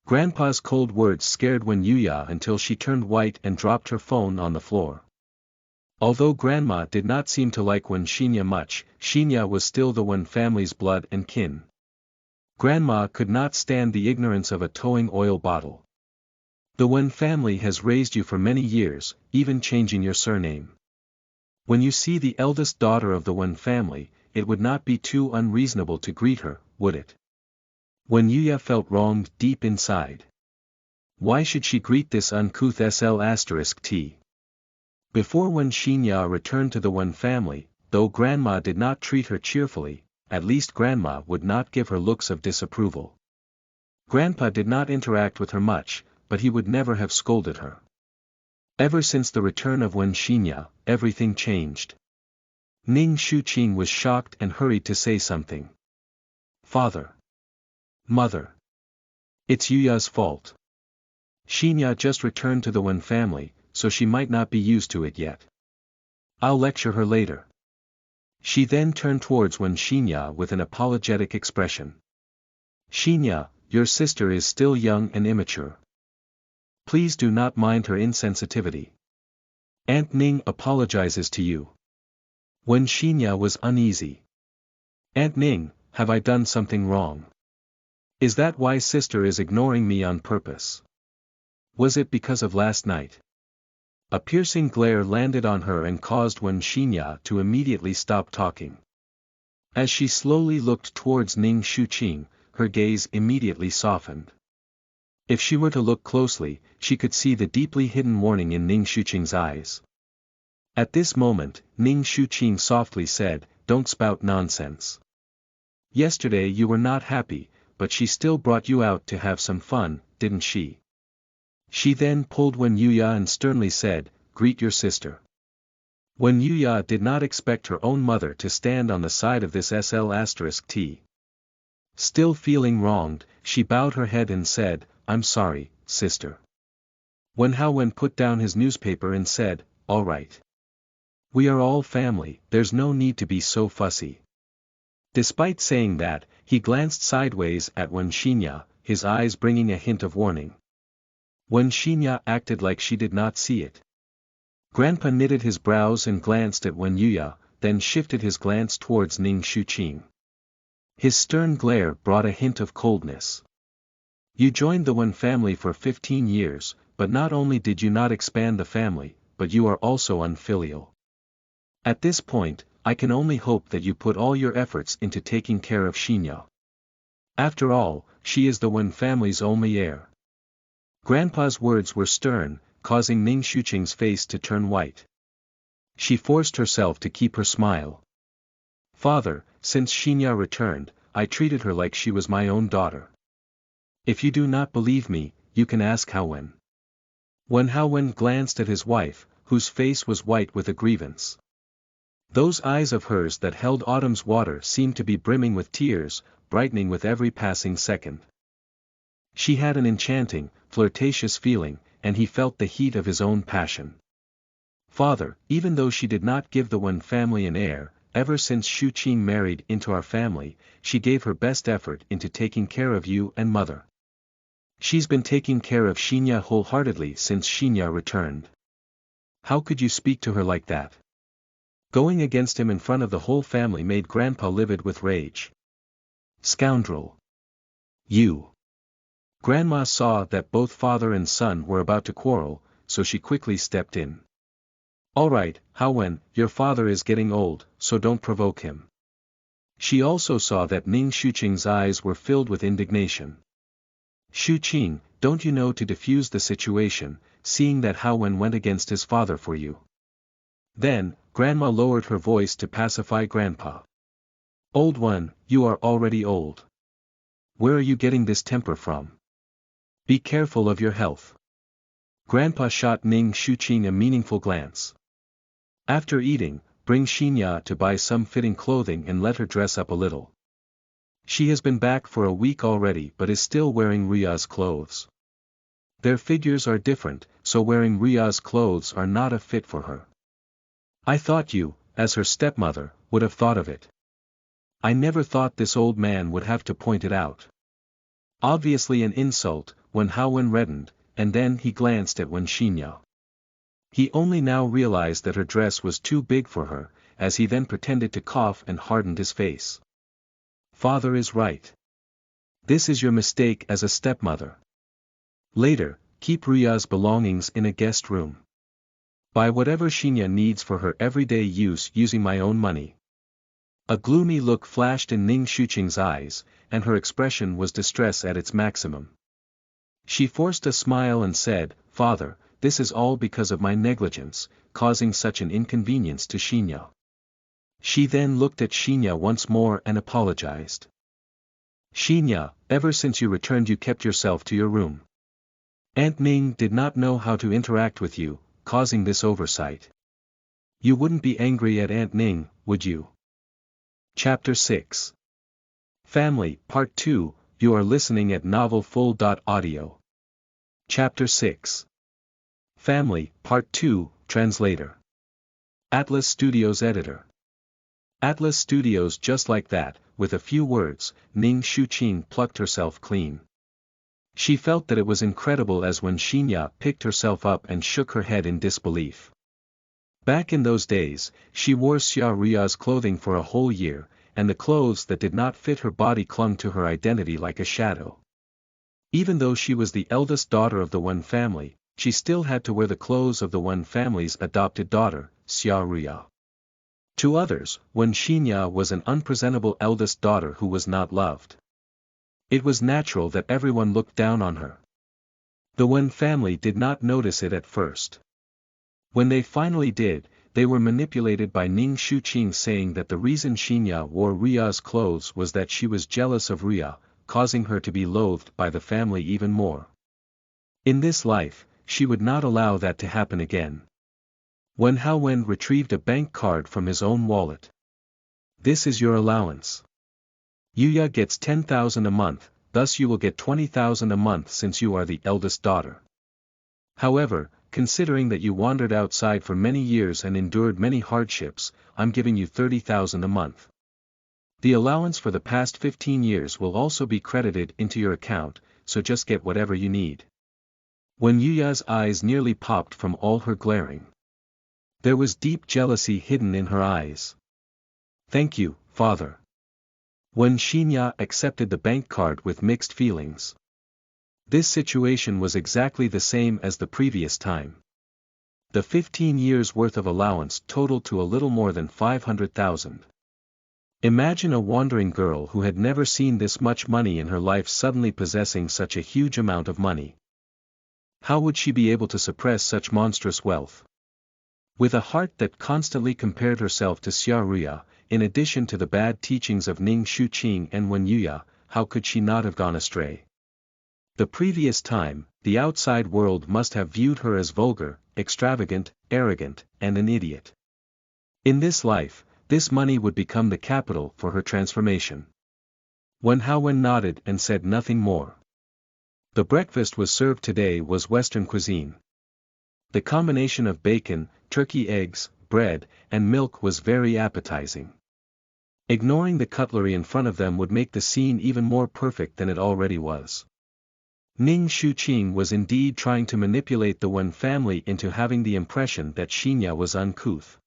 Grandpa's cold words scared Wen Yuya until she turned white and dropped her phone on the floor. Although Grandma did not seem to like Wen Shinya much, Shinya was still the Wen family's blood and kin. Grandma could not stand the ignorance of a towing oil bottle. The Wen family has raised you for many years, even changing your surname. When you see the eldest daughter of the Wen family, it would not be too unreasonable to greet her, would it? Wen Yuya felt wronged deep inside. Why should she greet this uncouth SL*T? Before Wen Shinya returned to the Wen family, though Grandma did not treat her cheerfully, at least Grandma would not give her looks of disapproval. Grandpa did not interact with her much, but he would never have scolded her. Ever since the return of Wen Xinya, everything changed. Ning Shuqing was shocked and hurried to say something. Father. Mother. It's Yuya's fault. Xinya just returned to the Wen family, so she might not be used to it yet. I'll lecture her later. She then turned towards Wen Xinya with an apologetic expression. Xinya, your sister is still young and immature. Please do not mind her insensitivity. Aunt Ning apologizes to you. Wen Xinya was uneasy. Aunt Ning, have I done something wrong? Is that why sister is ignoring me on purpose? Was it because of last night? A piercing glare landed on her and caused Wen Xinya to immediately stop talking. As she slowly looked towards Ning Shuqing, her gaze immediately softened. If she were to look closely, she could see the deeply hidden warning in Ning Shuqing's eyes. At this moment, Ning Shuqing softly said, "Don't spout nonsense. Yesterday you were not happy, but she still brought you out to have some fun, didn't she?" She then pulled Wen Yuya and sternly said, "Greet your sister." Wen Yuya did not expect her own mother to stand on the side of this SL*T. Still feeling wronged, she bowed her head and said, "I'm sorry, sister." Wen Haowen put down his newspaper and said, "All right. We are all family, there's no need to be so fussy." Despite saying that, he glanced sideways at Wen Xinya, his eyes bringing a hint of warning. Wen Xinya acted like she did not see it. Grandpa knitted his brows and glanced at Wen Yuya, then shifted his glance towards Ning Shuqing. His stern glare brought a hint of coldness. You joined the Wen family for 15 years, but not only did you not expand the family, but you are also unfilial. At this point, I can only hope that you put all your efforts into taking care of Xinya. After all, she is the Wen family's only heir. Grandpa's words were stern, causing Ning Shuqing's face to turn white. She forced herself to keep her smile. "Father, since Xinya returned, I treated her like she was my own daughter. If you do not believe me, you can ask Haowen." Wen Haowen glanced at his wife, whose face was white with a grievance. Those eyes of hers that held autumn's water seemed to be brimming with tears, brightening with every passing second. She had an enchanting, flirtatious feeling, and he felt the heat of his own passion. "Father, even though she did not give the Wen family an heir, ever since Shuqing married into our family, she gave her best effort into taking care of you and mother. She's been taking care of Xinya wholeheartedly since Xinya returned. How could you speak to her like that?" Going against him in front of the whole family made Grandpa livid with rage. "Scoundrel! You!" Grandma saw that both father and son were about to quarrel, so she quickly stepped in. "All right, Haowen, your father is getting old, so don't provoke him." She also saw that Ning Shuqing's eyes were filled with indignation. "Shuqing, don't you know to defuse the situation, seeing that Haowen went against his father for you?" Then, Grandma lowered her voice to pacify Grandpa. "Old one, you are already old. Where are you getting this temper from? Be careful of your health." Grandpa shot Ning Shuqing a meaningful glance. "After eating, bring Xinya to buy some fitting clothing and let her dress up a little. She has been back for a week already but is still wearing Rya's clothes. Their figures are different, so wearing Rya's clothes are not a fit for her. I thought you, as her stepmother, would have thought of it. I never thought this old man would have to point it out." Obviously an insult, Wen Haowen reddened, and then he glanced at Wen Xinya. He only now realized that her dress was too big for her, as he then pretended to cough and hardened his face. "Father is right. This is your mistake as a stepmother. Later, keep Rya's belongings in a guest room. Buy whatever Xinya needs for her everyday use using my own money." A gloomy look flashed in Ning Shuqing's eyes, and her expression was distress at its maximum. She forced a smile and said, "Father, this is all because of my negligence, causing such an inconvenience to Xinya." She then looked at Xinya once more and apologized. Xinya, ever since you returned you kept yourself to your room. Aunt Ning did not know how to interact with you, causing this oversight. You wouldn't be angry at Aunt Ning, would you? Chapter 6. Family, Part 2, you are listening at novelfull.audio. Chapter 6. Family, Part 2, Translator. Atlas Studios Editor. Atlas Studios. Just like that, with a few words, Ning Shuqing plucked herself clean. She felt that it was incredible as when Xinya picked herself up and shook her head in disbelief. Back in those days, she wore Xia Ria's clothing for a whole year, and the clothes that did not fit her body clung to her identity like a shadow. Even though she was the eldest daughter of the Wen family, she still had to wear the clothes of the Wen family's adopted daughter, Xia Ria. To others, Wen Xinya was an unpresentable eldest daughter who was not loved. It was natural that everyone looked down on her. The Wen family did not notice it at first. When they finally did, they were manipulated by Ning Shuqing saying that the reason Xinya wore Ria's clothes was that she was jealous of Ria, causing her to be loathed by the family even more. In this life, she would not allow that to happen again. Wen Haowen retrieved a bank card from his own wallet. This is your allowance. Yuya gets 10,000 a month, thus you will get 20,000 a month since you are the eldest daughter. However, considering that you wandered outside for many years and endured many hardships, I'm giving you 30,000 a month. The allowance for the past 15 years will also be credited into your account, so just get whatever you need. When Yuya's eyes nearly popped from all her glaring. There was deep jealousy hidden in her eyes. Thank you, father. When Xinya accepted the bank card with mixed feelings. This situation was exactly the same as the previous time. The 15 years' worth of allowance totaled to a little more than 500,000. Imagine a wandering girl who had never seen this much money in her life suddenly possessing such a huge amount of money. How would she be able to suppress such monstrous wealth? With a heart that constantly compared herself to Xia Ria, in addition to the bad teachings of Ning Shuqing and Wen Yuya, how could she not have gone astray? The previous time, the outside world must have viewed her as vulgar, extravagant, arrogant, and an idiot. In this life, this money would become the capital for her transformation. Wen Haowen nodded and said nothing more. The breakfast was served today was Western cuisine. The combination of bacon, turkey eggs, bread, and milk was very appetizing. Ignoring the cutlery in front of them would make the scene even more perfect than it already was. Ning Shuqing was indeed trying to manipulate the Wen family into having the impression that Xinya was uncouth.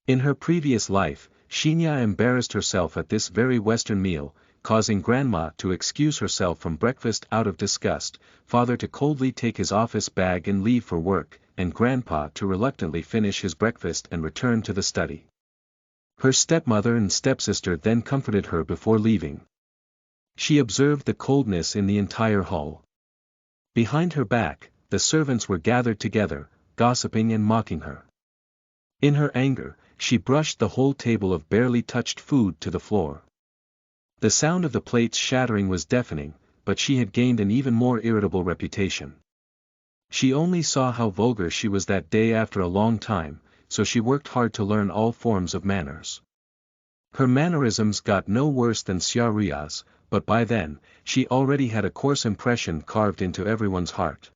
In her previous life, Xinya embarrassed herself at this very Western meal, causing Grandma to excuse herself from breakfast out of disgust, Father to coldly take his office bag and leave for work, and Grandpa to reluctantly finish his breakfast and return to the study. Her stepmother and stepsister then comforted her before leaving. She observed the coldness in the entire hall. Behind her back, the servants were gathered together, gossiping and mocking her. In her anger, she brushed the whole table of barely touched food to the floor. The sound of the plates shattering was deafening, but she had gained an even more irritable reputation. She only saw how vulgar she was that day after a long time, so she worked hard to learn all forms of manners. Her mannerisms got no worse than Xia Ria's, but by then, she already had a coarse impression carved into everyone's heart.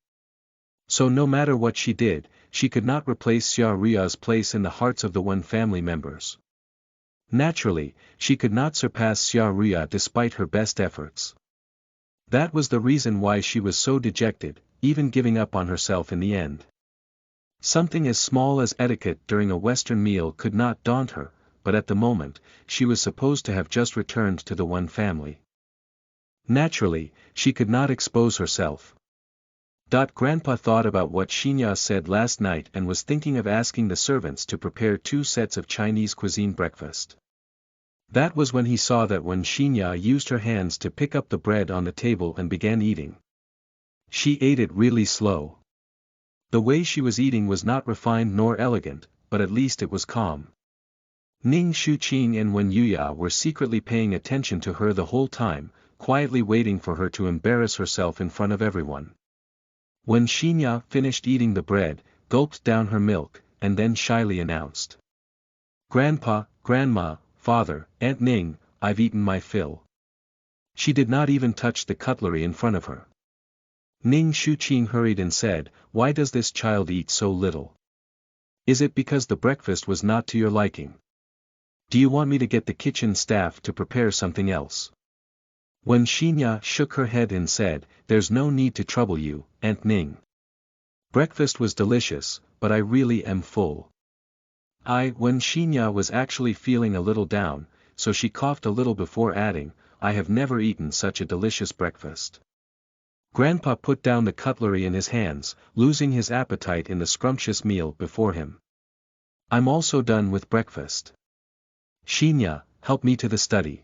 So no matter what she did, she could not replace Xia Ria's place in the hearts of the Wen family members. Naturally, she could not surpass Xia Ria despite her best efforts. That was the reason why she was so dejected, even giving up on herself in the end. Something as small as etiquette during a Western meal could not daunt her, but at the moment, she was supposed to have just returned to the Wen family. Naturally, she could not expose herself. Grandpa thought about what Xinya said last night and was thinking of asking the servants to prepare 2 sets of Chinese cuisine breakfast. That was when he saw that when Xinya used her hands to pick up the bread on the table and began eating. She ate it really slow. The way she was eating was not refined nor elegant, but at least it was calm. Ning Shuqing and Wen Yuya were secretly paying attention to her the whole time, quietly waiting for her to embarrass herself in front of everyone. When Xinya finished eating the bread, gulped down her milk, and then shyly announced. Grandpa, Grandma, Father, Aunt Ning, I've eaten my fill. She did not even touch the cutlery in front of her. Ning Shuqing hurried and said, why does this child eat so little? Is it because the breakfast was not to your liking? Do you want me to get the kitchen staff to prepare something else? When Xinya shook her head and said, there's no need to trouble you, Aunt Ning. Breakfast was delicious, but I really am full. When Xinya was actually feeling a little down, so she coughed a little before adding, I have never eaten such a delicious breakfast. Grandpa put down the cutlery in his hands, losing his appetite in the scrumptious meal before him. I'm also done with breakfast. Xinya, help me to the study.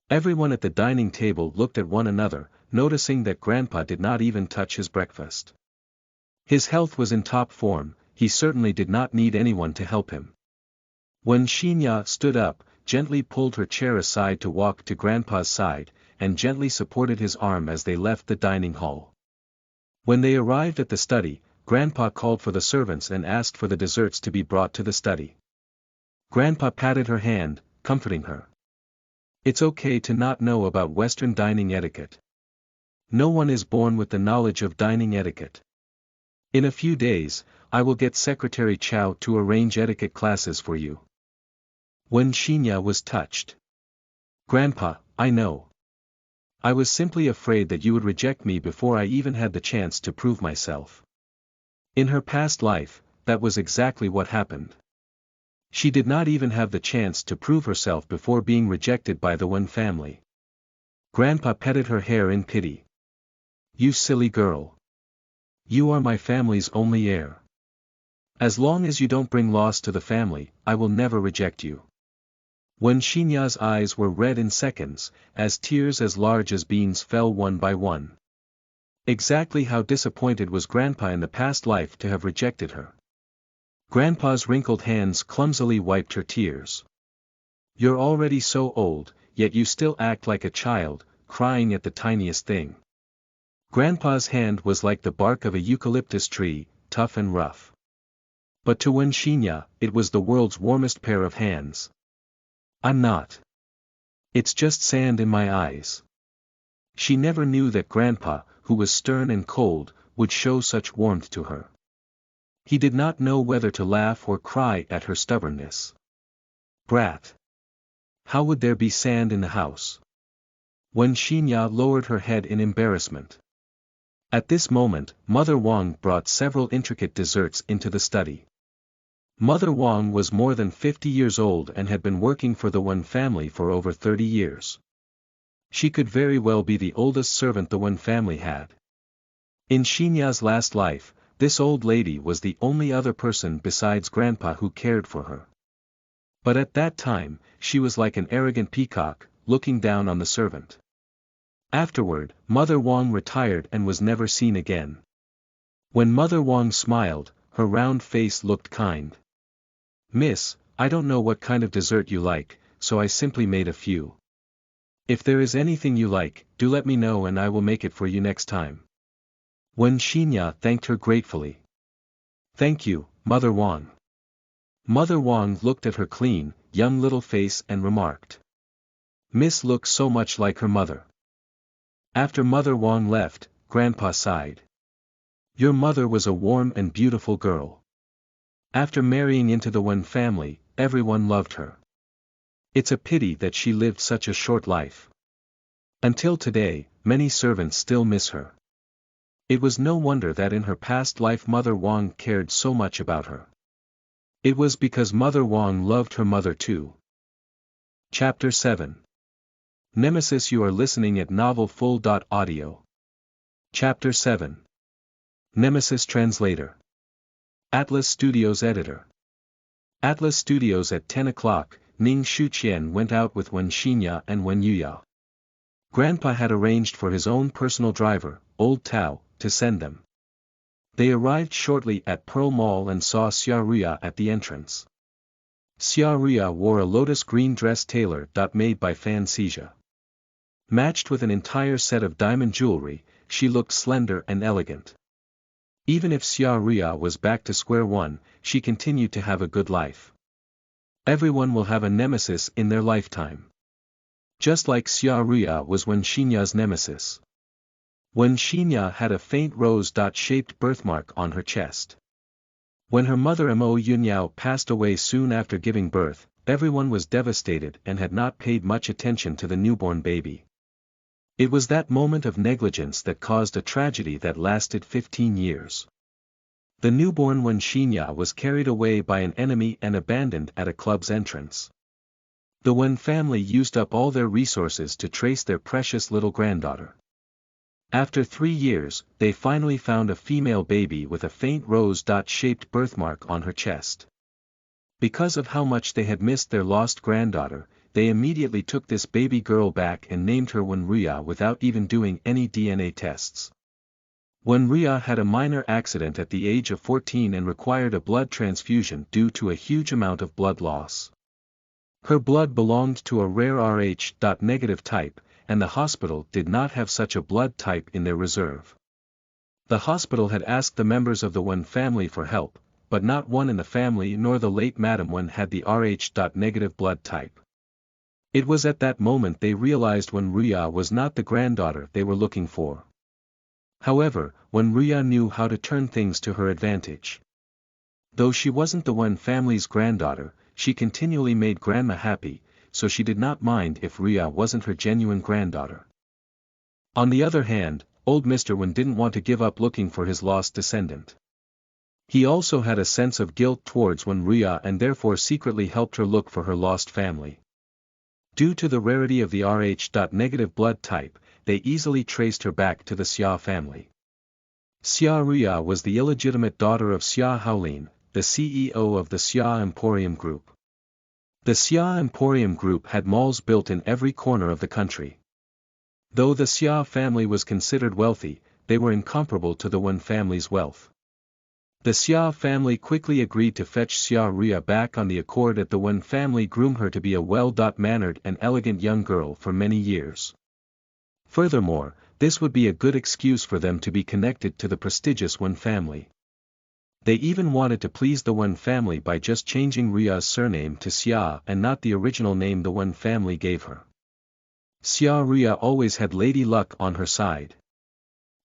Everyone at the dining table looked at one another, noticing that Grandpa did not even touch his breakfast. His health was in top form, he certainly did not need anyone to help him. When Xinya stood up, gently pulled her chair aside to walk to Grandpa's side, and gently supported his arm as they left the dining hall. When they arrived at the study, Grandpa called for the servants and asked for the desserts to be brought to the study. Grandpa patted her hand, comforting her. It's okay to not know about Western dining etiquette. No one is born with the knowledge of dining etiquette. In a few days, I will get Secretary Chow to arrange etiquette classes for you. When Xinya was touched. Grandpa, I know. I was simply afraid that you would reject me before I even had the chance to prove myself. In her past life, that was exactly what happened. She did not even have the chance to prove herself before being rejected by the Wen family. Grandpa petted her hair in pity. You silly girl. You are my family's only heir. As long as you don't bring loss to the family, I will never reject you. When Xinya's eyes were red in seconds, as tears as large as beans fell one by one. Exactly how disappointed was Grandpa in the past life to have rejected her. Grandpa's wrinkled hands clumsily wiped her tears. You're already so old, yet you still act like a child, crying at the tiniest thing. Grandpa's hand was like the bark of a eucalyptus tree, tough and rough. But to Wen Xinya, it was the world's warmest pair of hands. I'm not. It's just sand in my eyes. She never knew that Grandpa, who was stern and cold, would show such warmth to her. He did not know whether to laugh or cry at her stubbornness. Brat! How would there be sand in the house? When Xinya lowered her head in embarrassment. At this moment, Mother Wang brought several intricate desserts into the study. Mother Wang was more than 50 years old and had been working for the Wen family for over 30 years. She could very well be the oldest servant the Wen family had. In Xinya's last life, this old lady was the only other person besides Grandpa who cared for her. But at that time, she was like an arrogant peacock, looking down on the servant. Afterward, Mother Wang retired and was never seen again. When Mother Wang smiled, her round face looked kind. Miss, I don't know what kind of dessert you like, so I simply made a few. If there is anything you like, do let me know and I will make it for you next time. When Xinya thanked her gratefully. Thank you, Mother Wang. Mother Wang looked at her clean, young little face and remarked. Miss looks so much like her mother. After Mother Wang left, Grandpa sighed. Your mother was a warm and beautiful girl. After marrying into the Wen family, everyone loved her. It's a pity that she lived such a short life. Until today, many servants still miss her. It was no wonder that in her past life Mother Wang cared so much about her. It was because Mother Wang loved her mother too. Chapter 7. Nemesis. You are listening at novelfull.audio. Chapter 7. Nemesis Translator. Atlas Studios Editor. Atlas Studios. At 10 o'clock, Ning Shuqian went out with Wen Xinya and Wen Yuya. Grandpa had arranged for his own personal driver, Old Tao, to send them. They arrived shortly at Pearl Mall and saw Xia Ruya at the entrance. Xia Ruya wore a lotus green dress tailored made by Fan Xija. Matched with an entire set of diamond jewelry, she looked slender and elegant. Even if Xia Ria was back to square one, she continued to have a good life. Everyone will have a nemesis in their lifetime. Just like Xia Ria was Wen Xinya's nemesis. Wen Xinya had a faint rose-shaped birthmark on her chest. When her mother Mo Yunyao passed away soon after giving birth, everyone was devastated and had not paid much attention to the newborn baby. It was that moment of negligence that caused a tragedy that lasted 15 years. The newborn Wen Xinya was carried away by an enemy and abandoned at a club's entrance. The Wen family used up all their resources to trace their precious little granddaughter. After 3 years, they finally found a female baby with a faint rose-shaped birthmark on her chest. Because of how much they had missed their lost granddaughter, they immediately took this baby girl back and named her Wen Ria without even doing any DNA tests. Wen Ria had a minor accident at the age of 14 and required a blood transfusion due to a huge amount of blood loss. Her blood belonged to a rare Rh-negative type, and the hospital did not have such a blood type in their reserve. The hospital had asked the members of the Wen family for help, but not one in the family nor the late Madam Wen had the Rh-negative blood type. It was at that moment they realized Wen Ria was not the granddaughter they were looking for. However, Wen Ria knew how to turn things to her advantage. Though she wasn't the Wen family's granddaughter, she continually made Grandma happy, so she did not mind if Ria wasn't her genuine granddaughter. On the other hand, old Mr. Wen didn't want to give up looking for his lost descendant. He also had a sense of guilt towards Wen Ria and therefore secretly helped her look for her lost family. Due to the rarity of the Rh-negative blood type, they easily traced her back to the Xia family. Xia Ria was the illegitimate daughter of Xia Haolin, the CEO of the Xia Emporium Group. The Xia Emporium Group had malls built in every corner of the country. Though the Xia family was considered wealthy, they were incomparable to the Wen family's wealth. The Xia family quickly agreed to fetch Xia Ria back on the accord that the Wen family groomed her to be a well-mannered and elegant young girl for many years. Furthermore, this would be a good excuse for them to be connected to the prestigious Wen family. They even wanted to please the Wen family by just changing Ria's surname to Xia and not the original name the Wen family gave her. Xia Ria always had lady luck on her side.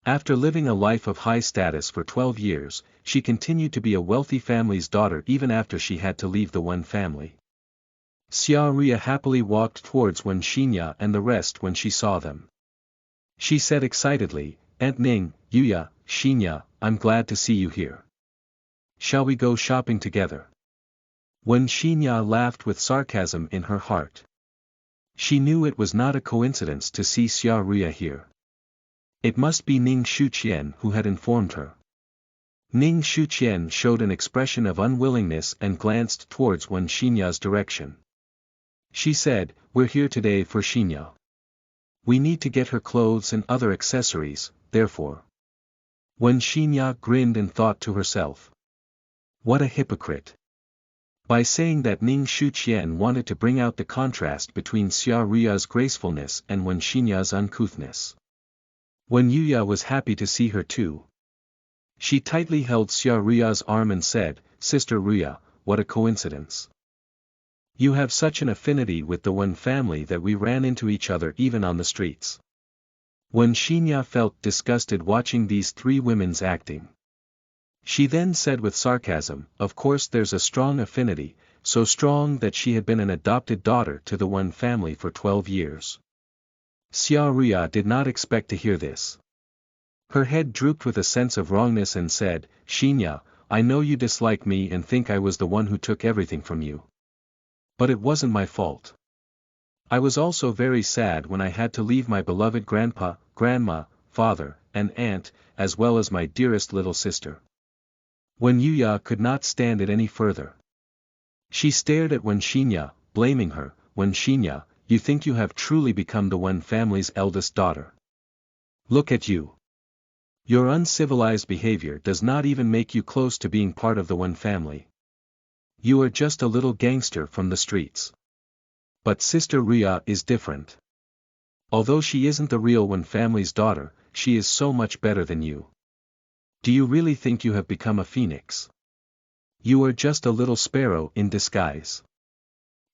After living a life of high status for 12 years, she continued to be a wealthy family's daughter even after she had to leave the Wen family. Xia Ria happily walked towards Wen Xinya and the rest when she saw them. She said excitedly, "Aunt Ning, Yuya, Xinya, I'm glad to see you here. Shall we go shopping together?" Wen Xinya laughed with sarcasm in her heart. She knew it was not a coincidence to see Xia Ria here. It must be Ning Shuqian who had informed her. Ning Shuqian showed an expression of unwillingness and glanced towards Wen Xinya's direction. She said, "We're here today for Xinya. We need to get her clothes and other accessories, therefore." Wen Xinya grinned and thought to herself. What a hypocrite. By saying that Ning Shuqian wanted to bring out the contrast between Xia Ria's gracefulness and Wen Xinya's uncouthness. Wen Yuya was happy to see her too. She tightly held Xia Ria's arm and said, "Sister Ria, what a coincidence. You have such an affinity with the Wen family that we ran into each other even on the streets." Wen Xinya felt disgusted watching these three women's acting. She then said with sarcasm, "Of course there's a strong affinity, so strong that she had been an adopted daughter to the Wen family for 12 years. Xia Ria did not expect to hear this. Her head drooped with a sense of wrongness and said, "Xinya, I know you dislike me and think I was the one who took everything from you. But it wasn't my fault. I was also very sad when I had to leave my beloved grandpa, grandma, father, and aunt, as well as my dearest little sister." Wen Yuya could not stand it any further. She stared at Wen Xinya, blaming her. "Wen Xinya, you think you have truly become the Wen family's eldest daughter? Look at you. Your uncivilized behavior does not even make you close to being part of the Wen family. You are just a little gangster from the streets. But Sister Ria is different. Although she isn't the real Wen family's daughter, she is so much better than you. Do you really think you have become a phoenix? You are just a little sparrow in disguise.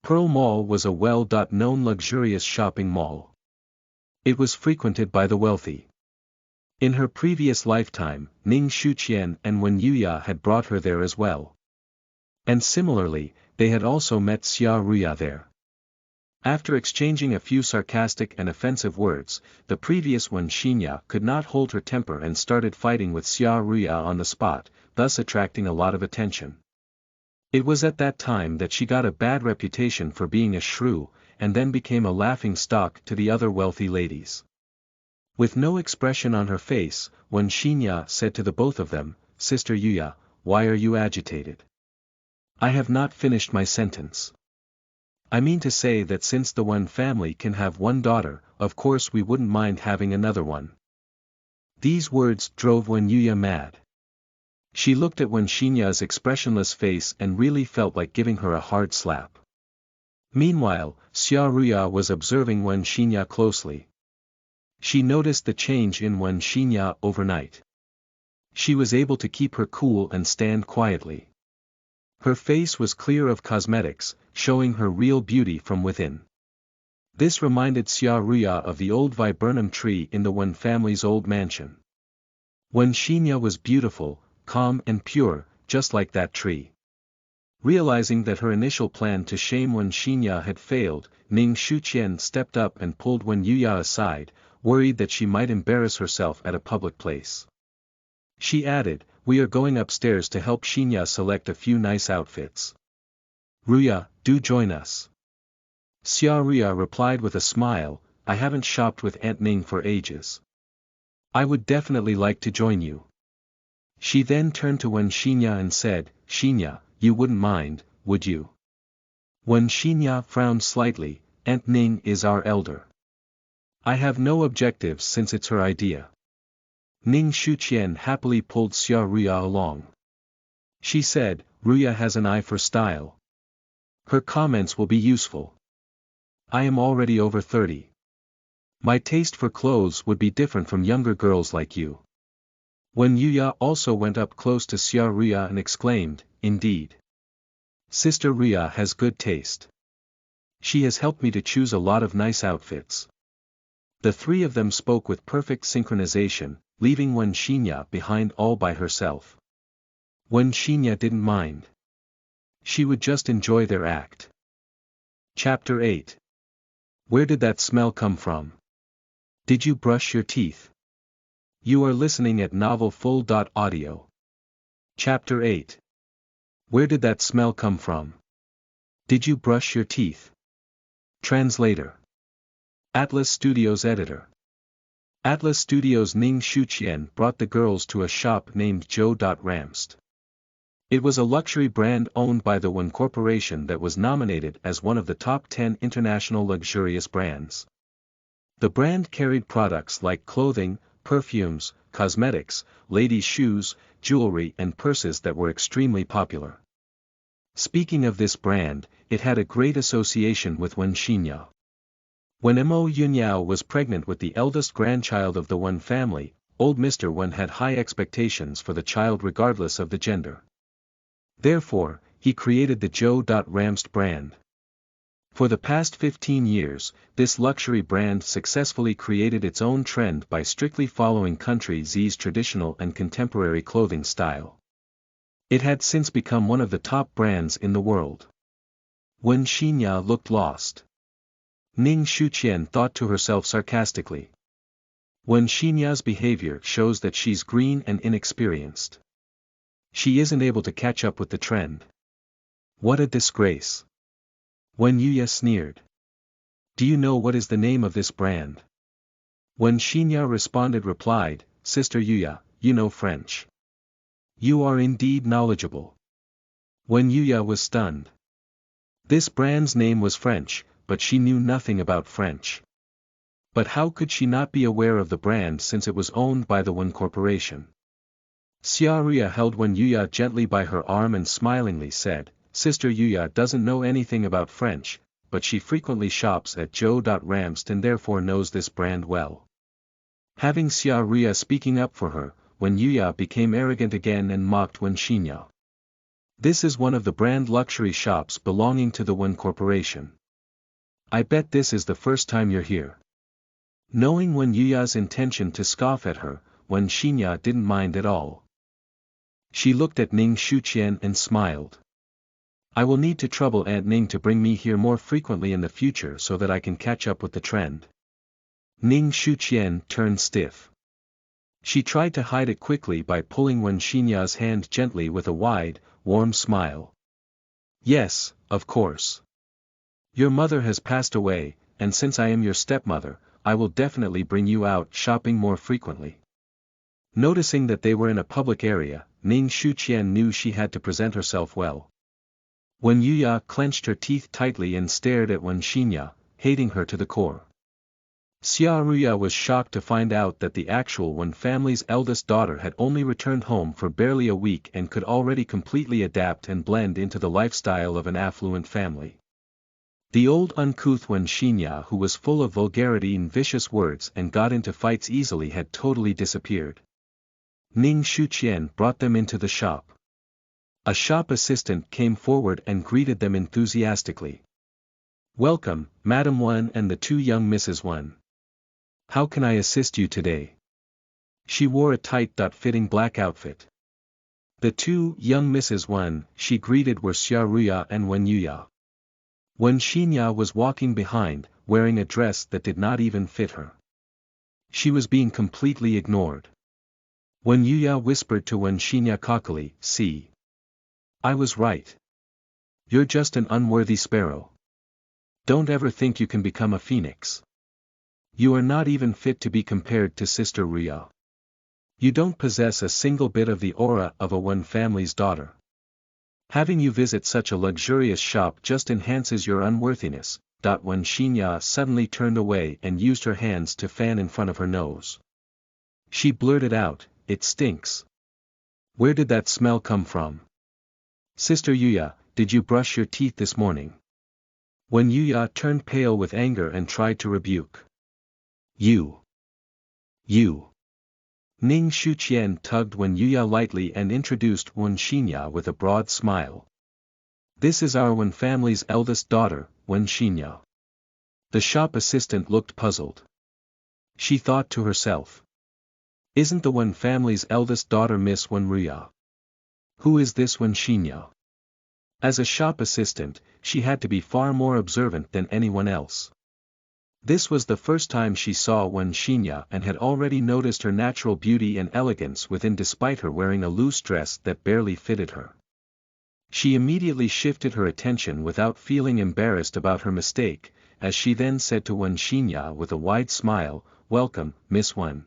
Pearl Mall was a well-known luxurious shopping mall. It was frequented by the wealthy. In her previous lifetime, Ning Shuqian and Wen Yuya had brought her there as well. And similarly, they had also met Xia Ruya there. After exchanging a few sarcastic and offensive words, the previous Wen Xinya could not hold her temper and started fighting with Xia Ruya on the spot, thus attracting a lot of attention. It was at that time that she got a bad reputation for being a shrew, and then became a laughing stock to the other wealthy ladies. With no expression on her face, Wen Xinya said to the both of them, "Sister Yuya, why are you agitated?" "I have not finished my sentence. I mean to say that since the Wen family can have one daughter, of course we wouldn't mind having another one." These words drove Wen Yuya mad. She looked at Wen Xinya's expressionless face and really felt like giving her a hard slap. Meanwhile, Xia Ruya was observing Wen Xinya closely. She noticed the change in Wen Xinya overnight. She was able to keep her cool and stand quietly. Her face was clear of cosmetics, showing her real beauty from within. This reminded Xia Ruya of the old viburnum tree in the Wen family's old mansion. Wen Xinya was beautiful, calm and pure, just like that tree. Realizing that her initial plan to shame Wen Xinya had failed, Ning Shuqian stepped up and pulled Wen Yuya aside, worried that she might embarrass herself at a public place. She added, "We are going upstairs to help Xinya select a few nice outfits. Ruya, do join us." Xia Ruya replied with a smile, "I haven't shopped with Aunt Ning for ages. I would definitely like to join you." She then turned to Wen Xinya and said, "Xinya, you wouldn't mind, would you?" Wen Xinya frowned slightly, "Aunt Ning is our elder. I have no objectives since it's her idea." Ning Shuqian happily pulled Xia Ruya along. She said, "Ruya has an eye for style. Her comments will be useful. I am already over 30. My taste for clothes would be different from younger girls like you." Wen Yuya also went up close to Xia Ruya and exclaimed, "Indeed. Sister Ruya has good taste. She has helped me to choose a lot of nice outfits." The three of them spoke with perfect synchronization, leaving Wen Xinya behind all by herself. Wen Xinya didn't mind. She would just enjoy their act. Chapter 8. Where did that smell come from? Did you brush your teeth? You are listening at novelfull.audio. Chapter 8. Where did that smell come from? Did you brush your teeth? Translator. Atlas Studios Editor. Atlas Studios' Ning Shuqian brought the girls to a shop named Jo.Ramst. It was a luxury brand owned by the Wen Corporation that was nominated as one of the top 10 international luxurious brands. The brand carried products like clothing, perfumes, cosmetics, ladies' shoes, jewelry and purses that were extremely popular. Speaking of this brand, it had a great association with Wen Xinya. When Mo Yunyao was pregnant with the eldest grandchild of the Wen family, old Mr. Wen had high expectations for the child regardless of the gender. Therefore, he created the Jo.Ramst brand. For the past 15 years, this luxury brand successfully created its own trend by strictly following country Z's traditional and contemporary clothing style. It had since become one of the top brands in the world. Wen Xinya looked lost. Ning Shuqian thought to herself sarcastically. Wen Xinya's behavior shows that she's green and inexperienced. She isn't able to catch up with the trend. What a disgrace. Wen Yuya sneered. Do you know what is the name of this brand? Wen Xinya replied, Sister Yuya, you know French. You are indeed knowledgeable. Wen Yuya was stunned. This brand's name was French, but she knew nothing about French. But how could she not be aware of the brand since it was owned by the Wen Corporation? Xia Ruya held Wen Yuya gently by her arm and smilingly said, Sister Yuya doesn't know anything about French, but she frequently shops at Joe.Ramst and therefore knows this brand well. Having Xia Ria speaking up for her, Wen Yuya became arrogant again and mocked Wen Xinya. This is one of the brand luxury shops belonging to the Wen Corporation. I bet this is the first time you're here. Knowing Wen Yuya's intention to scoff at her, Wen Xinya didn't mind at all. She looked at Ning Shuqian and smiled. I will need to trouble Aunt Ning to bring me here more frequently in the future so that I can catch up with the trend. Ning Shuqian turned stiff. She tried to hide it quickly by pulling Wen Xinya's hand gently with a wide, warm smile. Yes, of course. Your mother has passed away, and since I am your stepmother, I will definitely bring you out shopping more frequently. Noticing that they were in a public area, Ning Shuqian knew she had to present herself well. Wen Yuya clenched her teeth tightly and stared at Wen Xinya, hating her to the core. Xia Ruya was shocked to find out that the actual Wen family's eldest daughter had only returned home for barely a week and could already completely adapt and blend into the lifestyle of an affluent family. The old uncouth Wen Xinya, who was full of vulgarity and vicious words and got into fights easily, had totally disappeared. Ning Shuqian brought them into the shop. A shop assistant came forward and greeted them enthusiastically. Welcome, Madam Wen and the two young Mrs. Wen. How can I assist you today? She wore a tight-fitting black outfit. The two young Mrs. Wen she greeted were Xia Ruya and Wen Yuya. Wen Xinya was walking behind, wearing a dress that did not even fit her. She was being completely ignored. Wen Yuya whispered to Wen Xinya cockily, "See. I was right. You're just an unworthy sparrow. Don't ever think you can become a phoenix. You are not even fit to be compared to Sister Ruya. You don't possess a single bit of the aura of a Wen family's daughter. Having you visit such a luxurious shop just enhances your unworthiness." Wen Xinya suddenly turned away and used her hands to fan in front of her nose. She blurted out, "It stinks. Where did that smell come from? Sister Yuya, did you brush your teeth this morning?" Wen Yuya turned pale with anger and tried to rebuke. You. Ning Shuqian tugged Wen Yuya lightly and introduced Wen Xinya with a broad smile. This is our Wen family's eldest daughter, Wen Xinya. The shop assistant looked puzzled. She thought to herself. Isn't the Wen family's eldest daughter Miss Wen Ruya? Who is this Wen Xinya? As a shop assistant, she had to be far more observant than anyone else. This was the first time she saw Wen Xinya and had already noticed her natural beauty and elegance within despite her wearing a loose dress that barely fitted her. She immediately shifted her attention without feeling embarrassed about her mistake, as she then said to Wen Xinya with a wide smile, "Welcome, Miss Wen."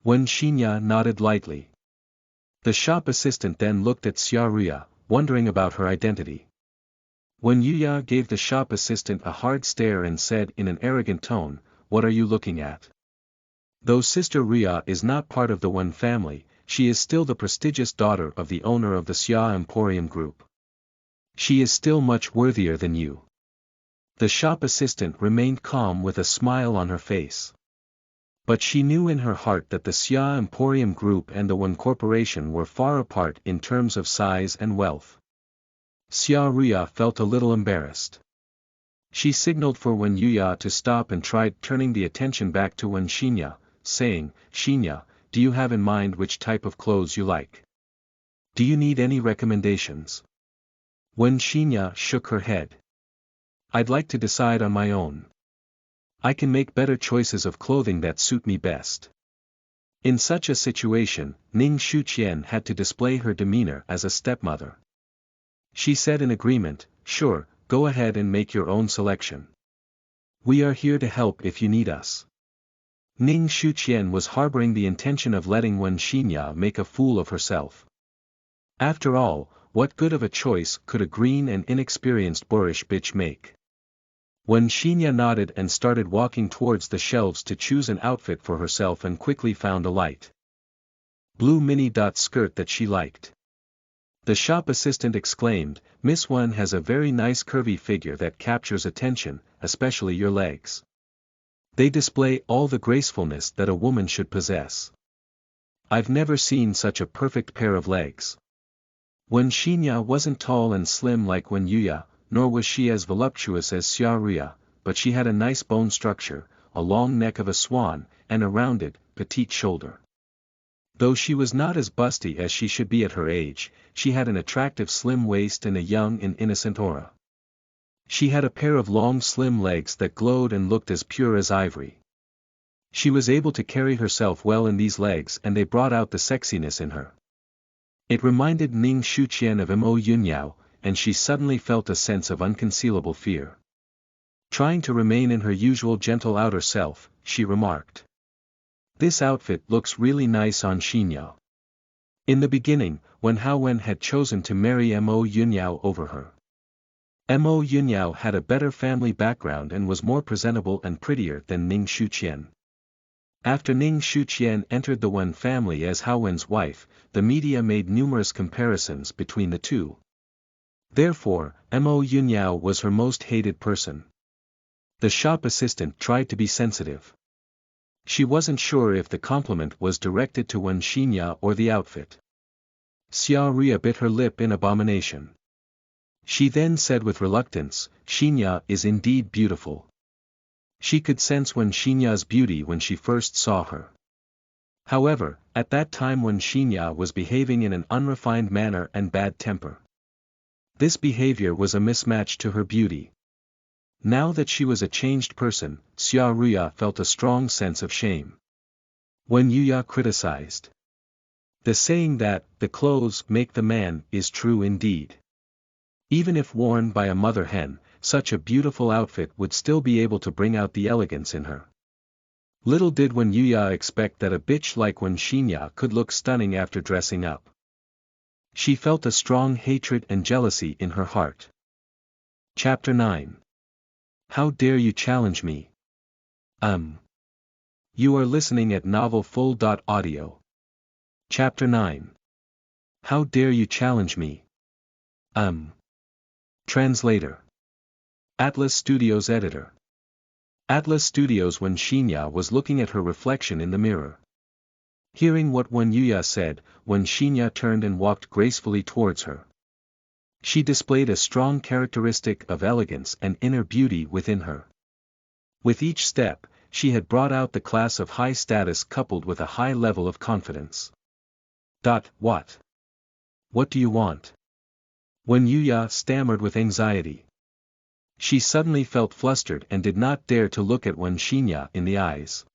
Wen Xinya nodded lightly. The shop assistant then looked at Xia Ruya, wondering about her identity. Wen Yuya gave the shop assistant a hard stare and said in an arrogant tone, "What are you looking at?" Though Sister Ruya is not part of the Wen family, she is still the prestigious daughter of the owner of the Xia Emporium Group. She is still much worthier than you. The shop assistant remained calm with a smile on her face. But she knew in her heart that the Xia Emporium Group and the Wen Corporation were far apart in terms of size and wealth. Xia Ruya felt a little embarrassed. She signaled for Wen Yuya to stop and tried turning the attention back to Wen Xinya, saying, "Xinya, do you have in mind which type of clothes you like? Do you need any recommendations?" Wen Xinya shook her head. "I'd like to decide on my own. I can make better choices of clothing that suit me best." In such a situation, Ning Shuqian had to display her demeanor as a stepmother. She said in agreement, "Sure, go ahead and make your own selection. We are here to help if you need us." Ning Shuqian was harboring the intention of letting Wen Xinya make a fool of herself. After all, what good of a choice could a green and inexperienced boorish bitch make? Wen Xinya nodded and started walking towards the shelves to choose an outfit for herself and quickly found a light blue mini skirt that she liked. The shop assistant exclaimed, "Miss Wen has a very nice curvy figure that captures attention, especially your legs. They display all the gracefulness that a woman should possess. I've never seen such a perfect pair of legs." Wen Xinya wasn't tall and slim like Wen Yuya, nor was she as voluptuous as Xia Ruya, but she had a nice bone structure, a long neck of a swan, and a rounded, petite shoulder. Though she was not as busty as she should be at her age, she had an attractive slim waist and a young and innocent aura. She had a pair of long slim legs that glowed and looked as pure as ivory. She was able to carry herself well in these legs and they brought out the sexiness in her. It reminded Ning Shuqian of Mo Yunyao, and she suddenly felt a sense of unconcealable fear. Trying to remain in her usual gentle outer self, she remarked, "This outfit looks really nice on Xinya." In the beginning, when Hao Wen had chosen to marry Mo Yunyao over her, Mo Yunyao had a better family background and was more presentable and prettier than Ning Shuqian. After Ning Shuqian entered the Wen family as Hao Wen's wife, the media made numerous comparisons between the two. Therefore, Mo Yunyao was her most hated person. The shop assistant tried to be sensitive. She wasn't sure if the compliment was directed to Wen Xinya or the outfit. Xia Ria bit her lip in abomination. She then said with reluctance, "Xinya is indeed beautiful." She could sense Wen Xinya's beauty when she first saw her. However, at that time Wen Xinya was behaving in an unrefined manner and bad temper. This behavior was a mismatch to her beauty. Now that she was a changed person, Xia Ruya felt a strong sense of shame. Wen Yuya criticized. The saying that, "the clothes make the man," is true indeed. Even if worn by a mother hen, such a beautiful outfit would still be able to bring out the elegance in her. Little did Wen Yuya expect that a bitch like Wen Xinya could look stunning after dressing up. She felt a strong hatred and jealousy in her heart. Chapter 9. How dare you challenge me? You are listening at novelfull.audio. Chapter 9. How dare you challenge me? Translator. Atlas Studios Editor. Atlas Studios. Wen Xinya was looking at her reflection in the mirror. Hearing what Wen Yuya said, Wen Xinya turned and walked gracefully towards her. She displayed a strong characteristic of elegance and inner beauty within her. With each step, she had brought out the class of high status coupled with a high level of confidence. What? What do you want? Wen Yuya stammered with anxiety. She suddenly felt flustered and did not dare to look at Wen Xinya in the eyes.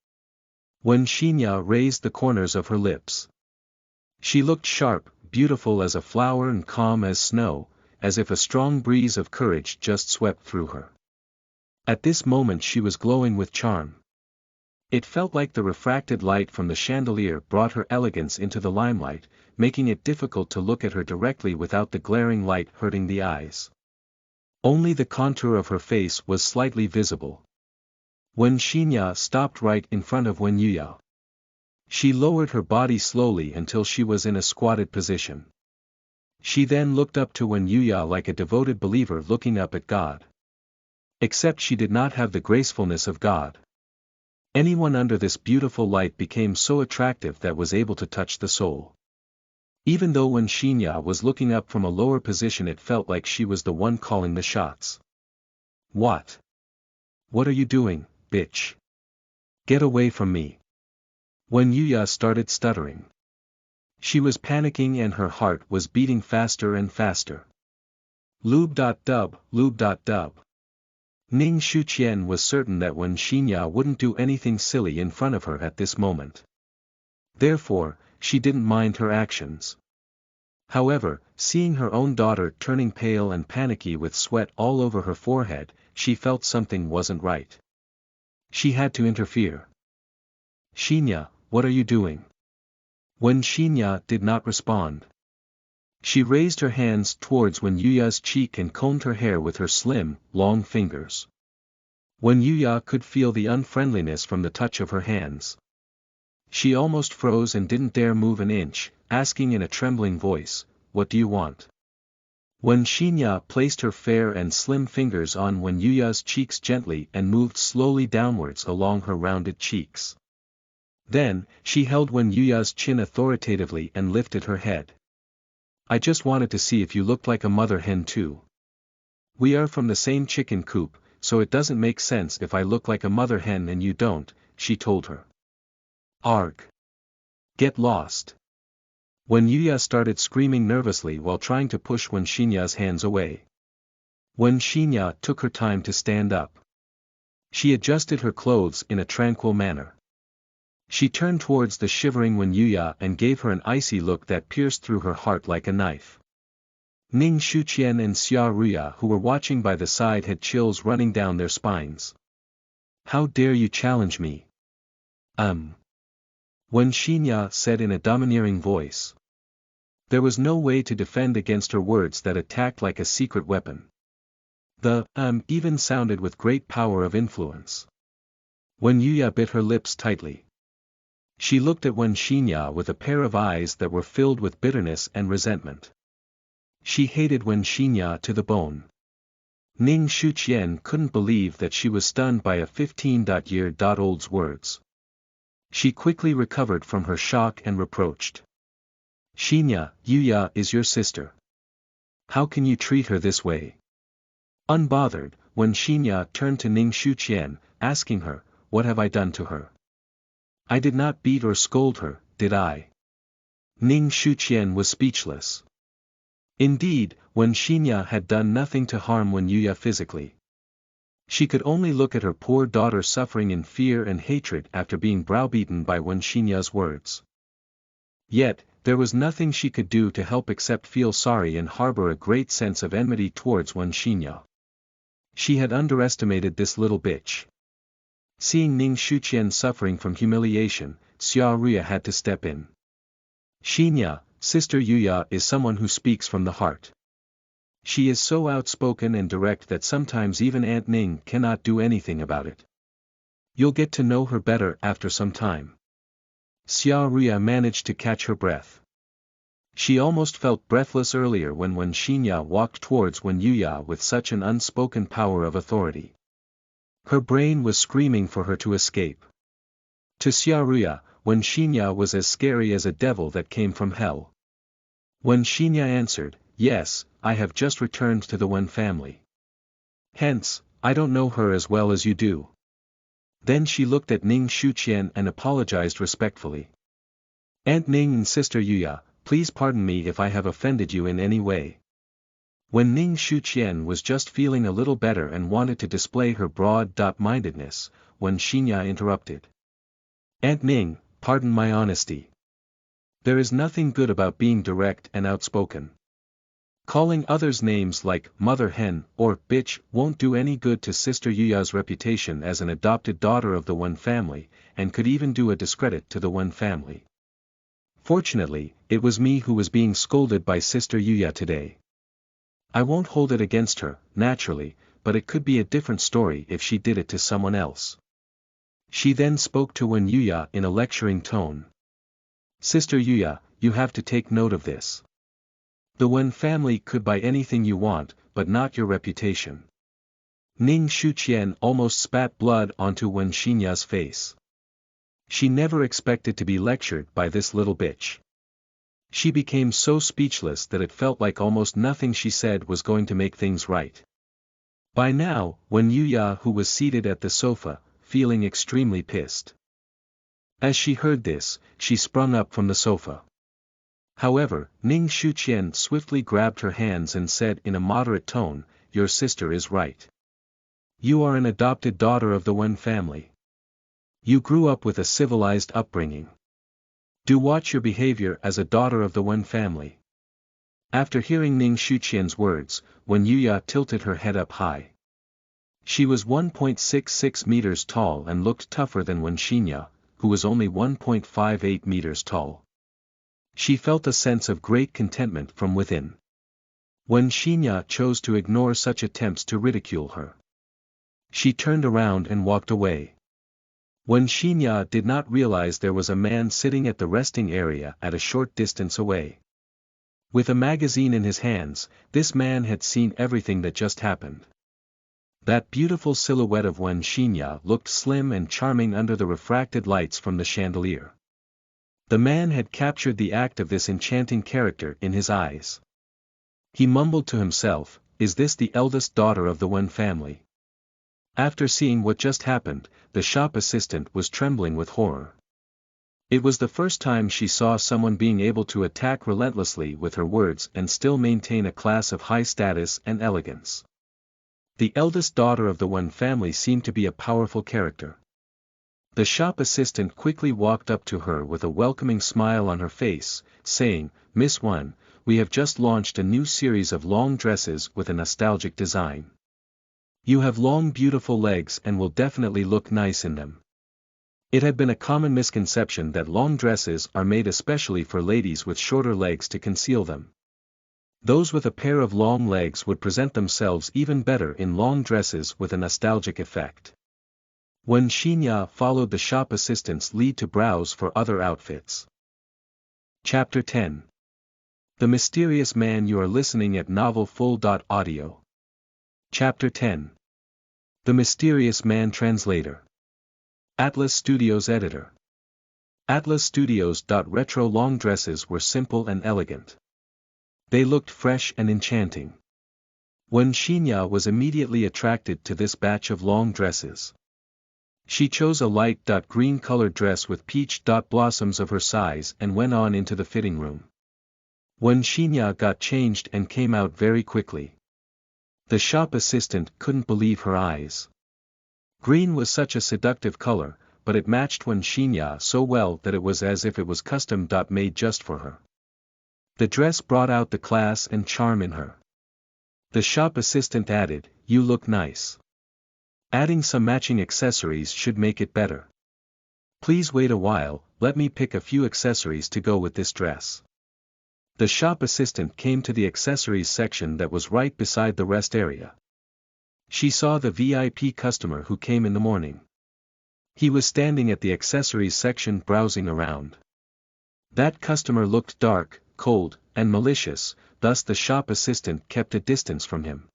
Wen Xinya raised the corners of her lips. She looked sharp, beautiful as a flower and calm as snow, as if a strong breeze of courage just swept through her. At this moment she was glowing with charm. It felt like the refracted light from the chandelier brought her elegance into the limelight, making it difficult to look at her directly without the glaring light hurting the eyes. Only the contour of her face was slightly visible. Wen Xinya stopped right in front of Wen Yuya. She lowered her body slowly until she was in a squatted position. She then looked up to Wen Yuya like a devoted believer looking up at God. Except she did not have the gracefulness of God. Anyone under this beautiful light became so attractive that was able to touch the soul. Even though Wen Xinya was looking up from a lower position, it felt like she was the one calling the shots. What? What are you doing, bitch? Get away from me. Wen Yuya started stuttering. She was panicking and her heart was beating faster and faster. Lube.dub. Ning Shuqian was certain that Wen Xinya wouldn't do anything silly in front of her at this moment. Therefore, she didn't mind her actions. However, seeing her own daughter turning pale and panicky with sweat all over her forehead, she felt something wasn't right. She had to interfere. Xinya, what are you doing? Wen Xinya did not respond. She raised her hands towards Wen Yuya's cheek and combed her hair with her slim, long fingers. Wen Yuya could feel the unfriendliness from the touch of her hands. She almost froze and didn't dare move an inch, asking in a trembling voice, what do you want? Wen Xinya placed her fair and slim fingers on Wen Yuya's cheeks gently and moved slowly downwards along her rounded cheeks. Then, she held Wen Yuya's chin authoritatively and lifted her head. I just wanted to see if you looked like a mother hen too. We are from the same chicken coop, so it doesn't make sense if I look like a mother hen and you don't, she told her. Arg. Get lost. Wen Yuya started screaming nervously while trying to push Wen Xinya's hands away. Wen Xinya took her time to stand up. She adjusted her clothes in a tranquil manner. She turned towards the shivering Wen Yuya and gave her an icy look that pierced through her heart like a knife. Ning Shuqian and Xia Ruya who were watching by the side had chills running down their spines. How dare you challenge me? Wen Xinya said in a domineering voice. There was no way to defend against her words that attacked like a secret weapon. The even sounded with great power of influence. Wen Yuya bit her lips tightly. She looked at Wen Xinya with a pair of eyes that were filled with bitterness and resentment. She hated Wen Xinya to the bone. Ning Shuqian couldn't believe that she was stunned by a 15-year-old's words. She quickly recovered from her shock and reproached. Xinya, Yuya is your sister. How can you treat her this way? Unbothered, Wen Xinya turned to Ning Shuqian, asking her, what have I done to her? I did not beat or scold her, did I? Ning Shuqian was speechless. Indeed, Wen Xinya had done nothing to harm Wen Yuya physically. She could only look at her poor daughter suffering in fear and hatred after being browbeaten by Wen Xinya's words. Yet, there was nothing she could do to help except feel sorry and harbor a great sense of enmity towards Wen Xinya. She had underestimated this little bitch. Seeing Ning Shuqian suffering from humiliation, Xia Ruya had to step in. Xinya, Sister Yuya is someone who speaks from the heart. She is so outspoken and direct that sometimes even Aunt Ning cannot do anything about it. You'll get to know her better after some time. Xia Ruya managed to catch her breath. She almost felt breathless earlier when Wen Xinya walked towards Wen Yuya with such an unspoken power of authority. Her brain was screaming for her to escape. To Xia Ruya, Wen Xinya was as scary as a devil that came from hell. Wen Xinya answered, yes, I have just returned to the Wen family. Hence, I don't know her as well as you do. Then she looked at Ning Shuqian and apologized respectfully. Aunt Ning and Sister Yuya, please pardon me if I have offended you in any way. When Ning Shuqian was just feeling a little better and wanted to display her broad-mindedness, Wen Xinya interrupted. Aunt Ning, pardon my honesty. There is nothing good about being direct and outspoken. Calling others names like mother hen or bitch won't do any good to Sister Yuya's reputation as an adopted daughter of the Wen family, and could even do a discredit to the Wen family. Fortunately, it was me who was being scolded by Sister Yuya today. I won't hold it against her, naturally, but it could be a different story if she did it to someone else. She then spoke to Wen Yuya in a lecturing tone. Sister Yuya, you have to take note of this. The Wen family could buy anything you want, but not your reputation. Ning Shuqian almost spat blood onto Wen Xinya's face. She never expected to be lectured by this little bitch. She became so speechless that it felt like almost nothing she said was going to make things right. By now, Wen Yuya who was seated at the sofa, feeling extremely pissed. As she heard this, she sprung up from the sofa. However, Ning Shuqian swiftly grabbed her hands and said in a moderate tone, your sister is right. You are an adopted daughter of the Wen family. You grew up with a civilized upbringing. Do watch your behavior as a daughter of the Wen family. After hearing Ning Shuqian's words, Wen Yuya tilted her head up high. She was 1.66 meters tall and looked tougher than Wen Xinya, who was only 1.58 meters tall. She felt a sense of great contentment from within. Wen Xinya chose to ignore such attempts to ridicule her. She turned around and walked away. Wen Xinya did not realize there was a man sitting at the resting area at a short distance away. With a magazine in his hands, this man had seen everything that just happened. That beautiful silhouette of Wen Xinya looked slim and charming under the refracted lights from the chandelier. The man had captured the act of this enchanting character in his eyes. He mumbled to himself, "Is this the eldest daughter of the Wen family?" After seeing what just happened, the shop assistant was trembling with horror. It was the first time she saw someone being able to attack relentlessly with her words and still maintain a class of high status and elegance. The eldest daughter of the Wen family seemed to be a powerful character. The shop assistant quickly walked up to her with a welcoming smile on her face, saying, "Miss Wen, we have just launched a new series of long dresses with a nostalgic design. You have long beautiful legs and will definitely look nice in them." It had been a common misconception that long dresses are made especially for ladies with shorter legs to conceal them. Those with a pair of long legs would present themselves even better in long dresses with a nostalgic effect. Wen Xinya followed the shop assistant's lead to browse for other outfits. Chapter 10. The Mysterious Man. You are listening at novelfull.audio. Chapter 10. The Mysterious Man. Translator. Atlas Studios Editor. Atlas Studios. Retro long dresses were simple and elegant. They looked fresh and enchanting. Wen Xinya was immediately attracted to this batch of long dresses. She chose a light green colored dress with peach blossoms of her size and went on into the fitting room. Wen Xinya got changed and came out very quickly. The shop assistant couldn't believe her eyes. Green was such a seductive color, but it matched Wen Xinya so well that it was as if it was custom made just for her. The dress brought out the class and charm in her. The shop assistant added, "You look nice. Adding some matching accessories should make it better. Please wait a while, let me pick a few accessories to go with this dress." The shop assistant came to the accessories section that was right beside the rest area. She saw the VIP customer who came in the morning. He was standing at the accessories section browsing around. That customer looked dark, cold, and malicious, thus the shop assistant kept a distance from him.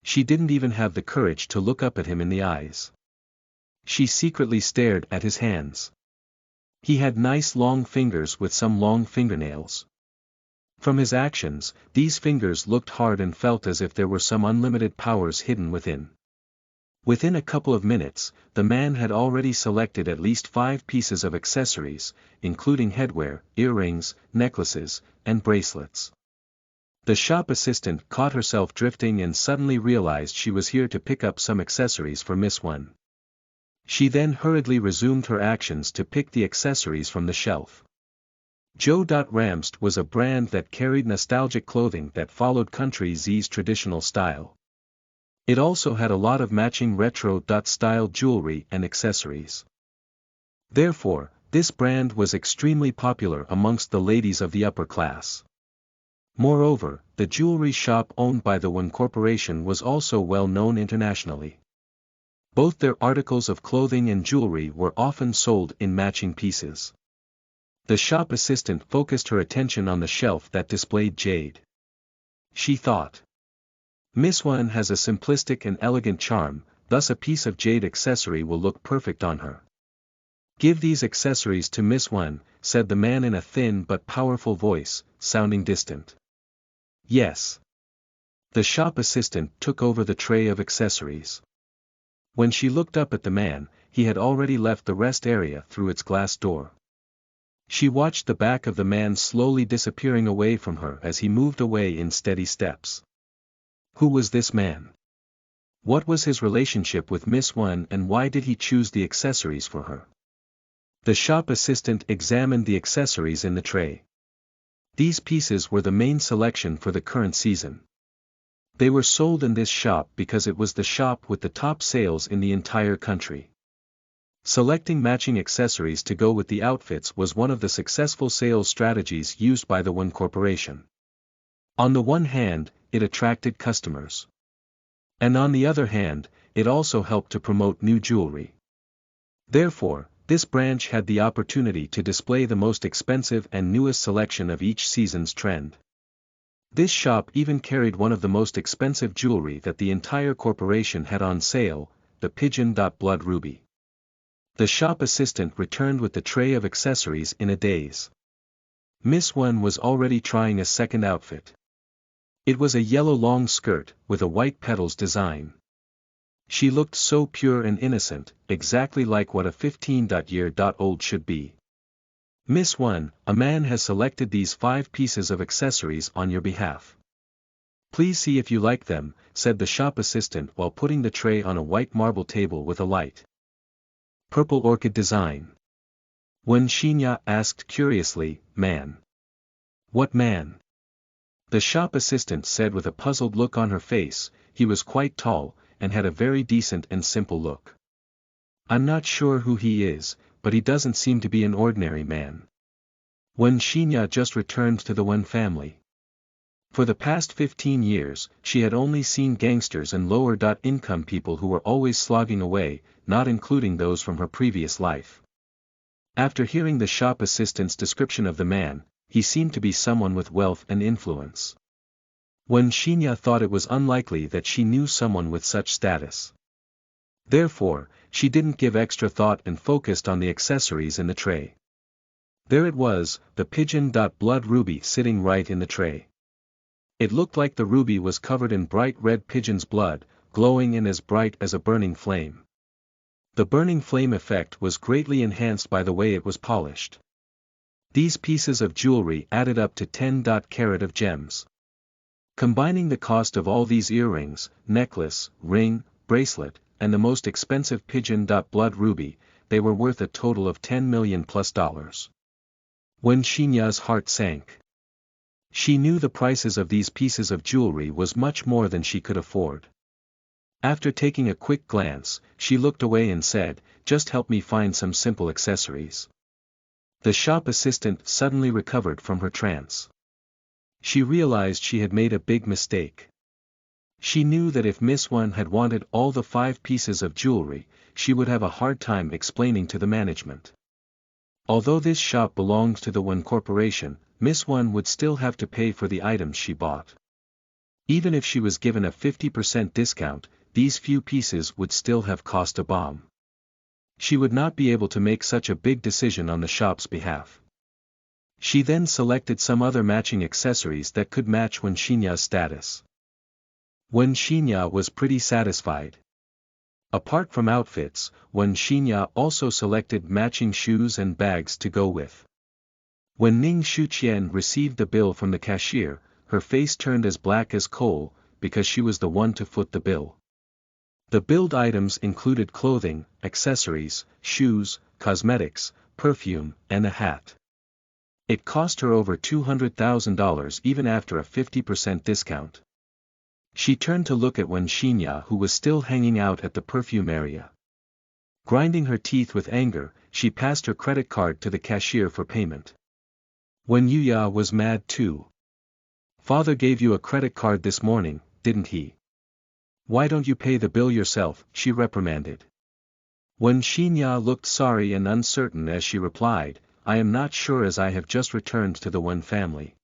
She didn't even have the courage to look up at him in the eyes. She secretly stared at his hands. He had nice long fingers with some long fingernails. From his actions, these fingers looked hard and felt as if there were some unlimited powers hidden within. Within a couple of minutes, the man had already selected at least 5 pieces of accessories, including headwear, earrings, necklaces, and bracelets. The shop assistant caught herself drifting and suddenly realized she was here to pick up some accessories for Miss Wen. She then hurriedly resumed her actions to pick the accessories from the shelf. Joe.Ramst was a brand that carried nostalgic clothing that followed Country Z's traditional style. It also had a lot of matching retro-style jewelry and accessories. Therefore, this brand was extremely popular amongst the ladies of the upper class. Moreover, the jewelry shop owned by the Wen Corporation was also well known internationally. Both their articles of clothing and jewelry were often sold in matching pieces. The shop assistant focused her attention on the shelf that displayed jade. She thought, "Miss Wen has a simplistic and elegant charm, thus a piece of jade accessory will look perfect on her." "Give these accessories to Miss Wen," said the man in a thin but powerful voice, sounding distant. "Yes." The shop assistant took over the tray of accessories. When she looked up at the man, he had already left the rest area through its glass door. She watched the back of the man slowly disappearing away from her as he moved away in steady steps. Who was this man? What was his relationship with Miss Wen and why did he choose the accessories for her? The shop assistant examined the accessories in the tray. These pieces were the main selection for the current season. They were sold in this shop because it was the shop with the top sales in the entire country. Selecting matching accessories to go with the outfits was one of the successful sales strategies used by the Wen Corporation. On the one hand, it attracted customers. And on the other hand, it also helped to promote new jewelry. Therefore, this branch had the opportunity to display the most expensive and newest selection of each season's trend. This shop even carried one of the most expensive jewelry that the entire corporation had on sale, the pigeon-blood ruby. The shop assistant returned with the tray of accessories in a daze. Miss Wen was already trying a second outfit. It was a yellow long skirt, with a white petals design. She looked so pure and innocent, exactly like what a 15-year-old should be. Miss Wen, a man has selected these 5 pieces of accessories on your behalf. Please see if you like them, said the shop assistant while putting the tray on a white marble table with a light purple orchid design. Wen Xinya asked curiously, man? What man? The shop assistant said with a puzzled look on her face. He was quite tall, and had a very decent and simple look. I'm not sure who he is, but he doesn't seem to be an ordinary man. Wen Xinya just returned to the Wen family. For the past 15 years, she had only seen gangsters and lower-income people who were always slogging away, not including those from her previous life. After hearing the shop assistant's description of the man, he seemed to be someone with wealth and influence. Wen Xinya thought it was unlikely that she knew someone with such status. Therefore, she didn't give extra thought and focused on the accessories in the tray. There it was, the pigeon-blood ruby sitting right in the tray. It looked like the ruby was covered in bright red pigeon's blood, glowing and as bright as a burning flame. The burning flame effect was greatly enhanced by the way it was polished. These pieces of jewelry added up to 10 carat of gems. Combining the cost of all these earrings, necklace, ring, bracelet, and the most expensive pigeon-blood ruby, they were worth a total of $10 million+. Wen Xinya's heart sank. She knew the prices of these pieces of jewelry was much more than she could afford. After taking a quick glance, she looked away and said, just help me find some simple accessories. The shop assistant suddenly recovered from her trance. She realized she had made a big mistake. She knew that if Miss Wen had wanted all the 5 pieces of jewelry, she would have a hard time explaining to the management. Although this shop belonged to the Wen Corporation, Miss Wen would still have to pay for the items she bought. Even if she was given a 50% discount, these few pieces would still have cost a bomb. She would not be able to make such a big decision on the shop's behalf. She then selected some other matching accessories that could match Wen Xinya's status. Wen Xinya was pretty satisfied. Apart from outfits, Wen Xinya also selected matching shoes and bags to go with. When Ning Shuqian received the bill from the cashier, her face turned as black as coal, because she was the one to foot the bill. The billed items included clothing, accessories, shoes, cosmetics, perfume, and a hat. It cost her over $200,000 even after a 50% discount. She turned to look at Wen Xinya, who was still hanging out at the perfume area. Grinding her teeth with anger, she passed her credit card to the cashier for payment. Wen Yuya was mad too. Father gave you a credit card this morning, didn't he? Why don't you pay the bill yourself? She reprimanded. Wen Xinya looked sorry and uncertain as she replied, I am not sure as I have just returned to the Wen family.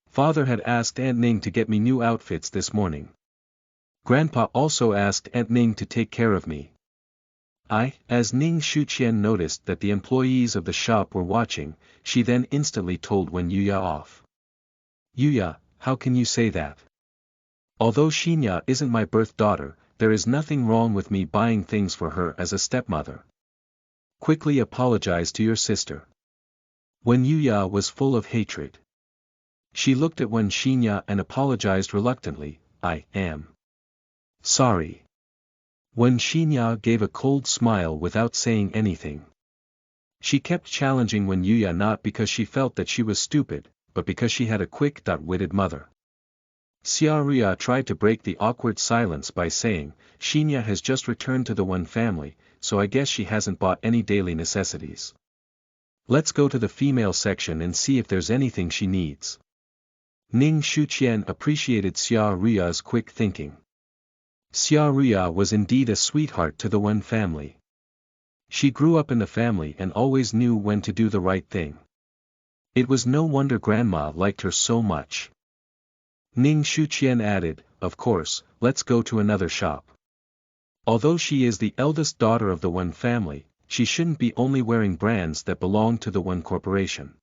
Father had asked Aunt Ning to get me new outfits this morning. Grandpa also asked Aunt Ning to take care of me. As Ning Shuqian noticed that the employees of the shop were watching, she then instantly told Wen Yuya off. Yuya, how can you say that? Although Xinya isn't my birth daughter, there is nothing wrong with me buying things for her as a stepmother. Quickly apologize to your sister. Wen Yuya was full of hatred. She looked at Wen Xinya and apologized reluctantly, I am sorry. Wen Xinya gave a cold smile without saying anything. She kept challenging Wen Yuya not because she felt that she was stupid, but because she had a quick-witted mother. Xia Ruya tried to break the awkward silence by saying, Xinya has just returned to the Wen family, so I guess she hasn't bought any daily necessities. Let's go to the female section and see if there's anything she needs. Ning Shuqian appreciated Xia Ruya's quick thinking. Xia Ruya was indeed a sweetheart to the Wen family. She grew up in the family and always knew when to do the right thing. It was no wonder Grandma liked her so much. Ning Shuqian added, of course, let's go to another shop. Although she is the eldest daughter of the Wen family, she shouldn't be only wearing brands that belong to the Wen Corporation.